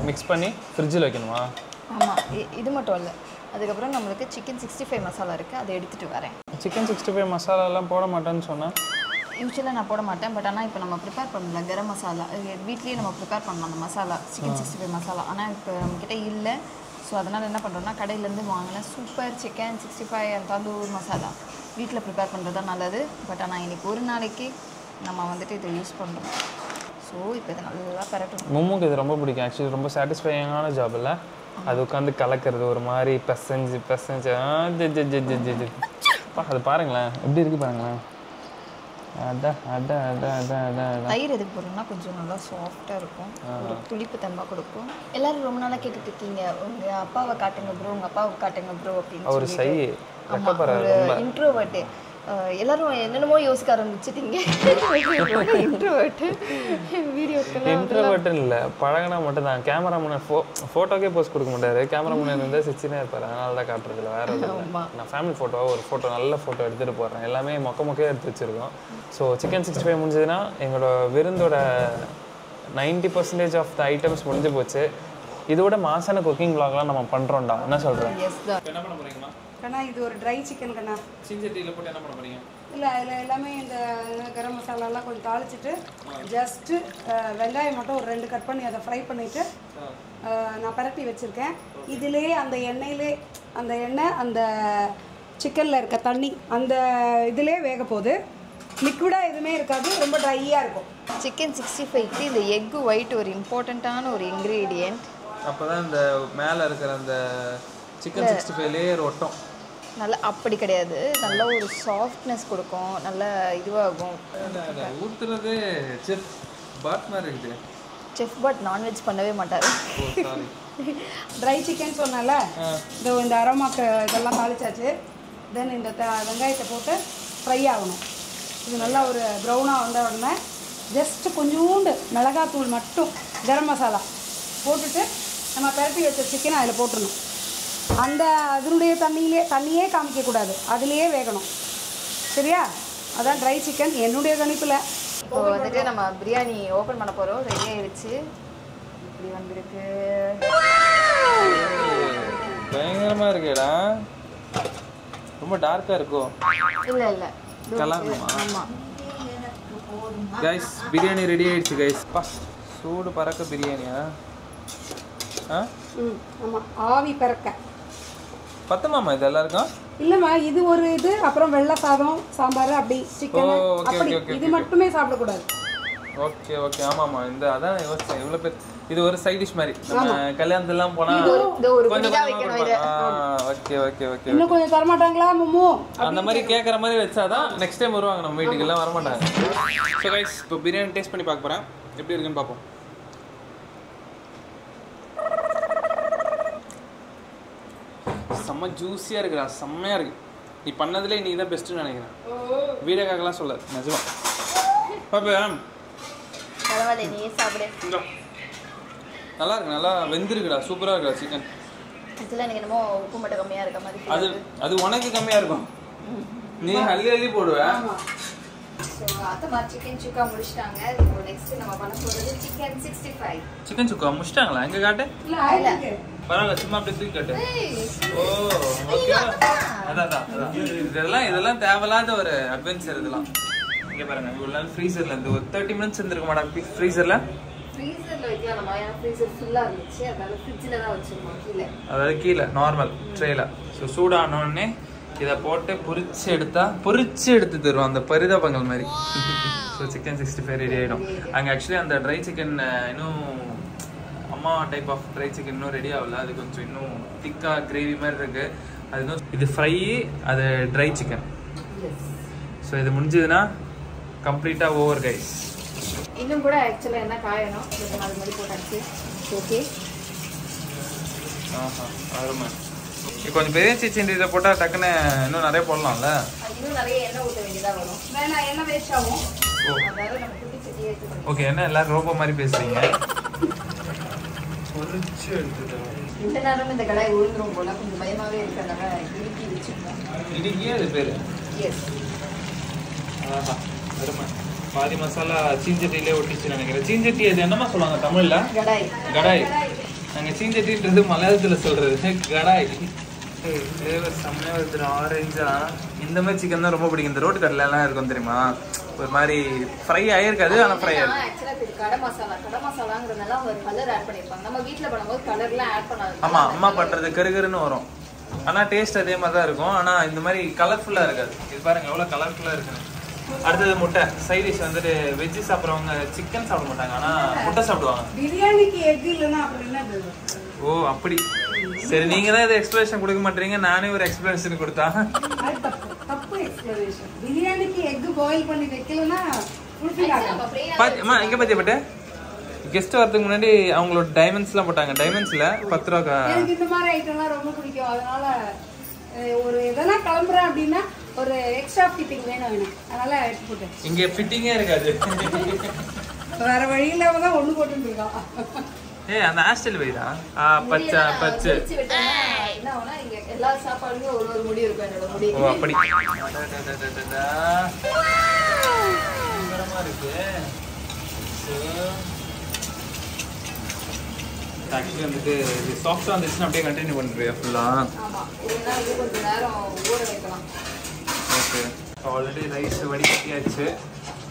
மிக்ஸ் பண்ணி ஃப்ரிட்ஜில் வைக்கணுமா? ஆமாம், இது மட்டும் இல்லை. அதுக்கப்புறம் நம்மளுக்கு சிக்கன் 65 மசாலா இருக்குது, அதை எடுத்துகிட்டு வரேன். சிக்கன் 65 மசாலாலாம் போட மாட்டேன்னு சொன்னேன். யூஸ்வலாக நான் போட மாட்டேன், பட் ஆனால் இப்போ நம்ம ப்ரிப்பேர் பண்ணல கரம் மசாலா. வீட்லேயே நம்ம ப்ரிப்பேர் பண்ணலாம் அந்த மசாலா, சிக்கன் 65 மசாலா. ஆனால் இப்போ நம்மக்கிட்ட இல்லை. ஸோ அதனால் என்ன பண்ணுறோன்னா கடையிலேருந்து வாங்கினேன் super chicken 65 and tandoor masala. வீட்டில் ப்ரிப்பேர் பண்ணுறது தான் நல்லது. பட் ஆனால் இன்றைக்கி ஒரு நாளைக்கு நம்ம வந்துட்டு இதை யூஸ் பண்ணுறோம். ஸோ இப்போ இதை நல்லா பரட்டணும். மொம்முக்கு இது ரொம்ப பிடிக்கும். ஆக்சுவலி ரொம்ப சாட்டிஸ்ஃபைங்கான ஜாப் இல்லை, அது உட்காந்து கலக்கிறது ஒரு மாதிரி பெசஞ்சு அது பாருங்களேன் எப்படி இருக்குது பாருங்களேன். தயிர் எதுக்கு போடுறோம்னா கொஞ்சம் நல்லா சாஃப்டாக இருக்கும், ஒரு துளிப்பு தன்மை கொடுக்கும். எல்லாரும் ரொம்ப நாளாக கேட்டுட்டு இருக்கீங்க, உங்கள் அப்பாவை காட்டுங்க ப்ரோ, உங்கள் அப்பாவை காட்டுங்க ப்ரோ அப்படின்னு ஒரு சை இன்ட்ரோவர்ட்டு. எல்லாரும் என்னென்னமோ யோசிக்க ஆரம்பிச்சிட்டீங்க. இன்ட்ரோவர்ட் இல்லை, பழகினா மட்டும் தான். கேமரா முன்னே ஃபோட்டோக்கே போஸ்ட் கொடுக்க மாட்டாரு, கேமரா முன்னே இருந்தால் சிச்சினே இருப்பார். அதனால தான் காட்டுறதில்ல, வேறு ஒன்றும். நான் ஃபேமிலி ஃபோட்டோவாக ஒரு ஃபோட்டோ, நல்ல ஃபோட்டோ எடுத்துகிட்டு போடுறேன். எல்லாமே மொக்கையாக எடுத்து வச்சுருக்கோம். ஸோ சிக்கன் 65 முடிஞ்சதுன்னா எங்களோட விருந்தோட 90% ஆஃப் த ஐட்டம்ஸ் முடிஞ்சு போச்சு. இதோட மாசான குக்கிங் vlogலாம் நம்ம பண்ணுறோம்டா. என்ன சொல்கிறேன்? என்ன பண்ண போகிறீங்களா கண்ணா? இது ஒரு ட்ரை சிக்கன் கண்ணா. சிஞ்சட்டியில் போட்டு என்ன பண்ண போகிறீங்க? இல்லை, அதில் எல்லாமே இந்த கரம் மசாலாலாம் கொஞ்சம் தாளிச்சிட்டு ஜஸ்ட்டு வெங்காயம் மட்டும் ஒரு 2 கட் பண்ணி அதை ஃப்ரை பண்ணிவிட்டு நான் பரட்டி வச்சுருக்கேன். இதிலே அந்த எண்ணெய் அந்த சிக்கனில் இருக்க தண்ணி அந்த இதிலே வேக போகுது. லிக்விடாக எதுவுமே இருக்காது, ரொம்ப ட்ரையாக இருக்கும். சிக்கன் 65க்கு இந்த எக்கு ஒயிட் ஒரு இம்பார்ட்டண்ட்டான ஒரு இன்க்ரீடியன்ட். அப்போ தான் இந்த மேலே இருக்கிற அந்த சிக்கன் 65 லேயர் ஒட்டும். நல்லா அப்படி கிடையாது, நல்ல ஒரு சாஃப்ட்னஸ் கொடுக்கும், நல்ல இதுவாகும். ஊற்றுறது செஃப் பாட் மாதிரி இருக்குது. செஃப் பாட் நான்வெஜ் பண்ணவே மாட்டார். ட்ரை சிக்கன் சொன்னால இந்த அரோமாக்கு இதெல்லாம் தாளிச்சாச்சு. தென் இந்த வெங்காயத்தை போட்டு ஃப்ரை ஆகணும். இது நல்லா ஒரு ப்ரௌனாக வந்த உடனே ஜஸ்ட்டு கொஞ்சோண்டு மிளகாத்தூள் மட்டும், கரம் மசாலா போட்டுட்டு நம்ம பரட்டி வச்ச சிக்கனை அதில் போட்டுடணும். அந்த அதனுடைய தண்ணியே காமிக்கக்கூடாது, அதுலேயே வேகணும். சரியா? அதான் ட்ரை சிக்கன் என்னுடைய கணிப்பில். இப்போ வந்துட்டு நம்ம பிரியாணி ஓப்பன் பண்ண போகிறோம். ரெடி ஆயிடுச்சு. இப்படி வந்திருக்கு, பயங்கரமாக இருக்குடா. ரொம்ப டார்க்காக இருக்கும். இல்லை கலருமா? ஆமாம் கைஸ், பிரியாணி ரெடி ஆயிடுச்சு கைஸ். சூடு பறக்க பிரியாணியா? ஆமாம், ஆவி பறக்க. பத்துமாமா இது எல்லாருக்கும்? இல்லைம்மா, இது ஒரு இது, அப்புறம் வெள்ளை சாதம், சாம்பார், அப்படி சிக்கன், அப்படி இது மட்டுமே சாப்பிடக்கூடாது. ஓகே ஓகே, ஆமாம்மா. இந்த அதான் யோசிச்சேன், இவ்வளோ பேர் இது ஒரு சைட் டிஷ் மாதிரி. நம்ம கல்யாணத்துலாம் போனால் கொஞ்சம் ஓகே ஓகே ஓகே. இன்னும் கொஞ்சம் தரமாட்டாங்களா மம்மு? அந்த மாதிரி கேட்குற மாதிரி வச்சாதான் நெக்ஸ்ட் டைம் வருவாங்க நம்ம வீட்டுக்கு, எல்லாம் வரமாட்டாங்க. ஸோ கைஸ், இப்போ பிரியாணி டேஸ்ட் பண்ணி பார்க்க போகிறேன், எப்படி இருக்குன்னு பார்ப்போம். செம்ம ஜூஸியாக இருக்குடா, செம்மையாக இருக்குது. நீ பண்ணதுலேயே நீ தான் பெஸ்ட்டுன்னு நினைக்கிறேன். வீடியோக்காகலாம் சொல்ல, நிஜமா பாப்பேன். பரவாயில்ல, நீயே சாப்பிடு. நல்லா இருக்கு, நல்லா வெந்திருக்குடா, சூப்பராக இருக்குடா சிக்கன். ஆக்சுவலாக எனக்கு என்னமோ உப்பு மட்டும் கம்மியாக இருக்க மாதிரி. அது உனக்கு கம்மியாக இருக்கும், நீ அள்ளி அள்ளி போடுவேன். ஸோ அத்தமா சிக்கன் சுக்கா முடிச்சிட்டாங்க. இப்போ நெக்ஸ்ட் நம்ம பண்ண போகிறது சிக்கன் 65. சிக்கன் சுக்கா முடிச்சிட்டாங்களா? எங்கே காட்டு? பரவாயில்ல, சும்மா அப்படி தூக்கி காட்டு. ஓ ஓகே, அதான் இதெல்லாம் தேவையில்லாத ஒரு அட்வென்ச்சர். இதெல்லாம் இங்கே பாருங்க, இவ்வளோ ஃப்ரீசரில் இருந்து ஒரு 30 மினிட்ஸ் இருந்திருக்க மாட்டா ஃப்ரீசரில். ஃப்ரீசரில் வைக்கலாம் நம்ம, ஏன்னா ஃப்ரீசர் ஃபுல்லாக இருந்துச்சு, அதனால ஃப்ரிட்ஜில் தான் வச்சுருக்கோம் கீழே. அதாவது கீழே நார்மல் ட்ரேயில். ஸோ சூடானோடனே இதை போட்டு பொரிச்சு எடுத்து தருவோம், அந்த பரிதாபங்கள் மாதிரி. ஸோ சிக்கன் 65 ரெடி ஆகிடும். அங்கே ஆக்சுவலி அந்த ட்ரை சிக்கன் இன்னும் அம்மா டைப் ஆஃப் ட்ரை சிக்கன் இன்னும் ரெடி ஆகல. அது கொஞ்சம் இன்னும் திக்காக கிரேவி மாதிரி இருக்குது. அது இன்னும் இது ஃப்ரை, அது ட்ரை சிக்கன். ஸோ இது முடிஞ்சதுன்னா கம்ப்ளீட்டாக ஓவர் கைஸ். இன்னும் கூட ஆக்சுவலாக என்ன காயணும், அது மாதிரி போட்டாச்சு. ஓகே, அருமை. கொஞ்சம் பெரிய சிக்கன் இதை போட்டால் டக்குன்னு இன்னும் நிறைய போடலாம்ல. இன்னும் நிறைய எண்ணெய் ஊற்ற வேண்டியதாக வரும். வேணா எண்ணெய் வேஸ்ட் ஆகும். அதனால நம்ம குட்டி சட்டியை எடுத்து. ஓகே, என்ன எல்லாரும் ரோபோ மாதிரி பேசுறீங்க? பொரிச்சு எடுத்துட்டேன். இந்த நேரம் இந்த கடாய் உழுந்துரும் போல கொஞ்சம் பயமாவே இருக்கிறதுனால இறுக்கி வச்சுருக்கேன். இடுக்கியே அது பேர். எஸ். ஆஹா அருமை. பாதி மசாலா சீஞ்சட்டிலே ஒட்டிச்சு நினைக்கிறேன். சீஞ்சட்டி அது என்னமா சொல்லுவாங்க தமிழ்ல? கடாய். கடாய். நாங்கள் சீஞ்சட்டின்றது மலையாளத்தில் சொல்றது கடாய். ஃப்ளேவர் செம்மையாக வருது. ஆரஞ்சா இந்த மாதிரி சிக்கன் தான் ரொம்ப பிடிக்கும். இந்த ரோட்டு கடையிலலாம் இருக்கும் தெரியுமா, ஒரு மாதிரி ஃப்ரை ஆகிருக்காது ஆனால் ஃப்ரை ஆகிருக்கு. ஆக்சுவலாக இது கடை மசாலாங்கிறதுனால அவங்க கலர் ஆட் பண்ணியிருப்பாங்க. நம்ம வீட்டில் பண்ணும்போது கலர்லாம் ஆட் பண்ணாது. ஆமாம், அம்மா பண்ணுறது கருகருன்னு வரும், ஆனால் டேஸ்ட் அதே மாதிரி தான் இருக்கும். ஆனால் இந்த மாதிரி கலர்ஃபுல்லாக இருக்காது. இது பாருங்க எவ்வளோ கலர்ஃபுல்லாக இருக்குன்னு. அடுத்தது முட்டை. சைட் டிஷ் வந்துட்டு வெஜ்ஜு சாப்பிட்றவங்க சிக்கன் சாப்பிட மாட்டாங்க, ஆனால் முட்டை சாப்பிடுவாங்க. பிரியாணிக்கு எக் இல்லைன்னா அப்படி என்ன? ஓ அப்படி. சரி, நீங்க தான் இதை எக்ஸ்பிளனேஷன் கொடுக்க மாட்டீங்க, நானே ஒரு எக்ஸ்பிளனேஷன் கொடுத்தா. அது தப்பு எக்ஸ்பிளனேஷன். பிரியாணிக்கு எக் பாயில் பண்ணி வைக்கலன்னா இங்க பாத்தியா கெஸ்ட் வரதுக்கு முன்னாடி அவங்களோட டைமண்ட்ஸ்லாம் போட்டாங்க. டைமண்ட்ஸ்ல 10 ரூபா. எனக்கு இந்த மாதிரி ஐட்டம்லாம் ரொம்ப பிடிக்கும். அதனால ஒரு எதனா கிளம்புறேன் அப்படின்னா ஒரு எக்ஸ்ட்ரா ஃபிட்டிங் வேணும். அதனால எடுத்து போட்டேன். இங்க ஃபிட்டிங்கே இருக்காது. வேற வழியில தான் ஒண்ணு போட்டுட்டு இருக்கோம். அந்த ஹாஸ்டல் வைடா பச்சை பச்சை என்ன ஆகுனா இங்க எல்லா சாப்பாடுமே ஒரு முடி இருக்கும். என்னோட முடி. ஓ அப்படி. பயங்கரமா இருக்கு. ஆக்சுவலி வந்துட்டு இது சாஃப்டாக வந்துச்சுன்னா அப்படியே கண்டினியூ பண்ணுறியா ஃபுல்லாக? ஆமாம், இல்லைன்னா இது கொஞ்சம் நேரம் ஊற வைக்கலாம். ஓகே, ஆல்ரெடி ரைஸ் வடிகட்டியாச்சு.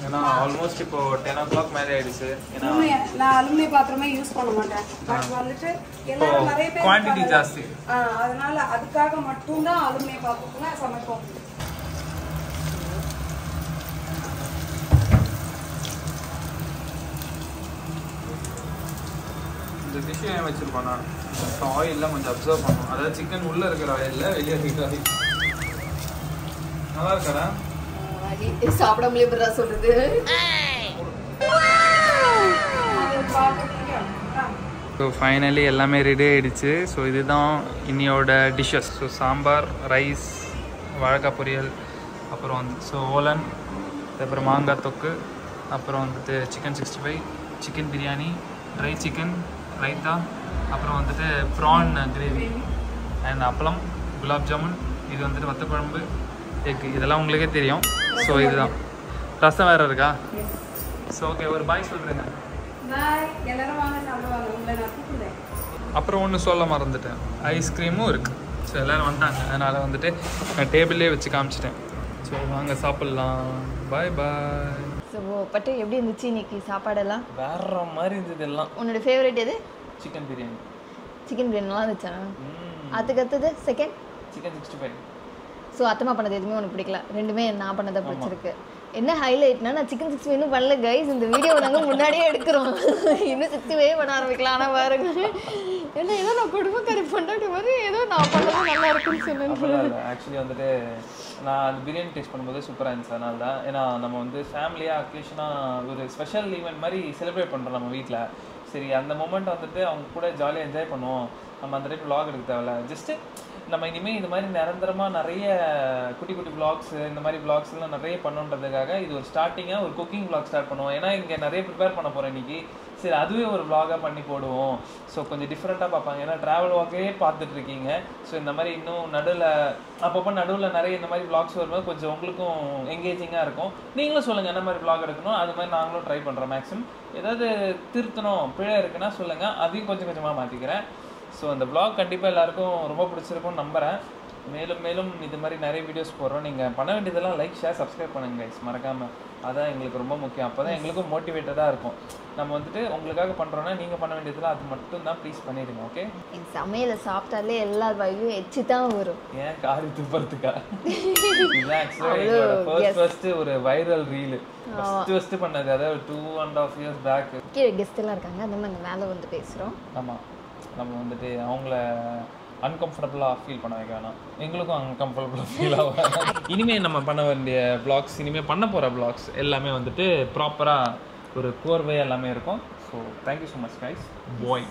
ஏன்னா ஆல்மோஸ்ட் இப்போ 10 o'clock மேலே ஆயிடுச்சு. ஏன்னா நான் அலுமினிய பாத்திரமே யூஸ் பண்ண மாட்டேன். பட் வந்துட்டு எல்லாரும் நிறைய பேர் குவான்டிட்டி ஜாஸ்தி, அதனால அதுக்காக மட்டும்தான் அலுமினிய பாத்திரத்துல சமைப்போம். இந்த டிஷ்ஷு ஏன் வச்சுருப்பானா, ஆயிலெலாம் கொஞ்சம் அப்சர்வ் பண்ணும். அதாவது சிக்கன் உள்ளே இருக்கிற ஆயிலில் வெளியே இருக்கிற ஆயில். நல்லா இருக்காடா? சாப்பிடாமலே எப்படிடா சொல்றது? ஸோ ஃபைனலி எல்லாமே ரெடி ஆகிடுச்சு. ஸோ இதுதான் இன்னியோட டிஷ்ஷஸ். ஸோ சாம்பார், ரைஸ், வாழைக்காய் பொரியல், அப்புறம் வந்து ஓலன், அப்புறம் மாங்காய் தொக்கு, அப்புறம் வந்துட்டு chicken 65, chicken biryani, try chicken, raita, அப்புறம் வந்துட்டு ப்ரான் கிரேவி அண்ட் அப்பளம், குலாப் ஜாமுன், இது வந்துட்டு வத்த குழம்பு, எக், இதெல்லாம் உங்களுக்கே தெரியும். ஸோ இதுதான். ரசம் வேறு இருக்கா? ஸோ ஓகே, ஒரு பாய் சொல்கிறேங்க. அப்புறம் ஒன்று சொல்ல மறந்துட்டேன், ஐஸ்கிரீமும் இருக்குது. ஸோ எல்லோரும் வந்துட்டாங்க, அதனால் வந்துட்டு நான் டேபிள்லேயே வச்சு காமிச்சிட்டேன். ஸோ வாங்க சாப்பிட்லாம். பாய் பாய். ஸோ பட்டு எப்படி இருந்துச்சு இன்னைக்கு சாப்பாடெல்லாம்? வேற மாதிரி இருந்தது எல்லாம். உன்னோட ஃபேவரட் எது? சிக்கன் பிரியாணி. சிக்கன் பிரியாணி நல்லா இருந்துச்சா? அதுக்கு அடுத்தது செகண்ட் சிக்கன் 65. ஸோ அத்தமா பண்ணது எதுவுமே உனக்கு பிடிக்கல, ரெண்டுமே நான் பண்ணதை பிடிச்சிருக்கு. என்ன ஹைலைட்னா நான் சிக்கன் 65 இன்னும் பண்ணல கைஸ். இந்த வீடியோ நாங்கள் முன்னாடியே எடுக்கிறோம், இன்னும் 65 பண்ண ஆரம்பிக்கலாம். ஆனால் பாருங்க, ஏன்னா ஏதோ நான் குடும்பக்காரி பொண்டாட்டி மாதிரி ஏதோ நான் பண்ணது நல்லா இருக்குன்னு சொன்னேன். ஆக்சுவலி வந்துட்டு நான் அந்த பிரியாணி டேஸ்ட் பண்ணும்போது சூப்பராக இருந்துச்சு. அதனால தான், ஏன்னா நம்ம வந்து ஃபேமிலியாக அக்கேஷனாக ஒரு ஸ்பெஷல் ஈவெண்ட் மாதிரி செலிப்ரேட் பண்ணுறோம் நம்ம வீட்டில். சரி, அந்த மொமெண்ட் வந்துட்டு அவங்க கூட ஜாலியாக என்ஜாய் பண்ணுவோம். நம்ம அந்த டைம் vlog எடுக்க தேவையில்ல. ஜஸ்ட்டு நம்ம இனிமேல் இது மாதிரி நிரந்தரமாக நிறைய குட்டி குட்டி vlogs, இந்த மாதிரி vlogsலாம் நிறைய பண்ணுன்றதுக்காக இது ஒரு ஸ்டார்டிங்காக ஒரு குக்கிங் vlog ஸ்டார்ட் பண்ணுவோம். ஏன்னா இங்கே நிறைய ப்ரிப்பேர் பண்ண போகிறேன் இன்றைக்கி. சரி, அதுவே ஒரு vlog-ஆக பண்ணி போடுவோம். ஸோ கொஞ்சம் டிஃப்ரெண்ட்டாக பார்ப்பாங்க. ஏன்னா ட்ராவல் வாக்கே பார்த்துட்ருக்கீங்க. ஸோ இந்த மாதிரி இன்னும் அப்பப்போ நடுவில் நிறைய இந்த மாதிரி vlogs வரும்போது கொஞ்சம் உங்களுக்கும் எங்கேஜிங்காக இருக்கும். நீங்களும் சொல்லுங்கள் என்ன மாதிரி vlog எடுக்கணும். அது மாதிரி நாங்களும் ட்ரை பண்ணுறோம். மேக்ஸிமம் ஏதாவது திருத்தணும், பிழை இருக்குன்னா சொல்லுங்கள், அதையும் கொஞ்சம் கொஞ்சமாக மாற்றிக்கிறேன். ஸோ அந்த vlog கண்டிப்பாக எல்லாருக்கும் ரொம்ப பிடிச்சிருக்கும்னு நம்புகிறேன். மேலும் மேலும் இது மாதிரி நிறைய வீடியோஸ் போடுறோம். நீங்கள் பண்ண வேண்டியதெல்லாம் லைக், ஷேர், சப்ஸ்கிரைப் பண்ணுங்க கைஸ், மறக்காமல். அதான் எங்களுக்கு ரொம்ப முக்கியம். அப்போ தான் எங்களுக்கும் மோட்டிவேட்டடாக இருக்கும். நம்ம வந்துட்டு உங்களுக்காக பண்ணுறோன்னா நீங்கள் பண்ண வேண்டியதெல்லாம் அது மட்டும் தான் ப்ளீஸ் பண்ணிடுங்க. ஓகே, சமையலை சாப்பிட்டாலே எல்லா வகையும் எச்சு தான் வரும். ஏன் காரி துப்புறதுக்கா? இதுதான் ஆக்சுவலாக ஃபர்ஸ்ட் ஒரு வைரல் ரீலு ஃபர்ஸ்ட் பண்ணது, அதாவது 2.5 years பேக். கீழே கெஸ்ட் எல்லாம் இருக்காங்க, அந்த மாதிரி மேலே வந்து பேசுகிறோம். ஆமாம், நம்ம வந்துட்டு அவங்கள அன்கம்ஃபர்டபுளாக ஃபீல் பண்ண வைக்க வேணாம், எங்களுக்கும் அன்கம்ஃபர்டபுளாக ஃபீல் ஆகும். இனிமேல் நம்ம பண்ண வேண்டிய vlogs, இனிமேல் பண்ண போகிற vlogs எல்லாமே வந்துட்டு ப்ராப்பராக ஒரு கோர்வையாக எல்லாமே இருக்கும். So thank you so much guys. பாய்.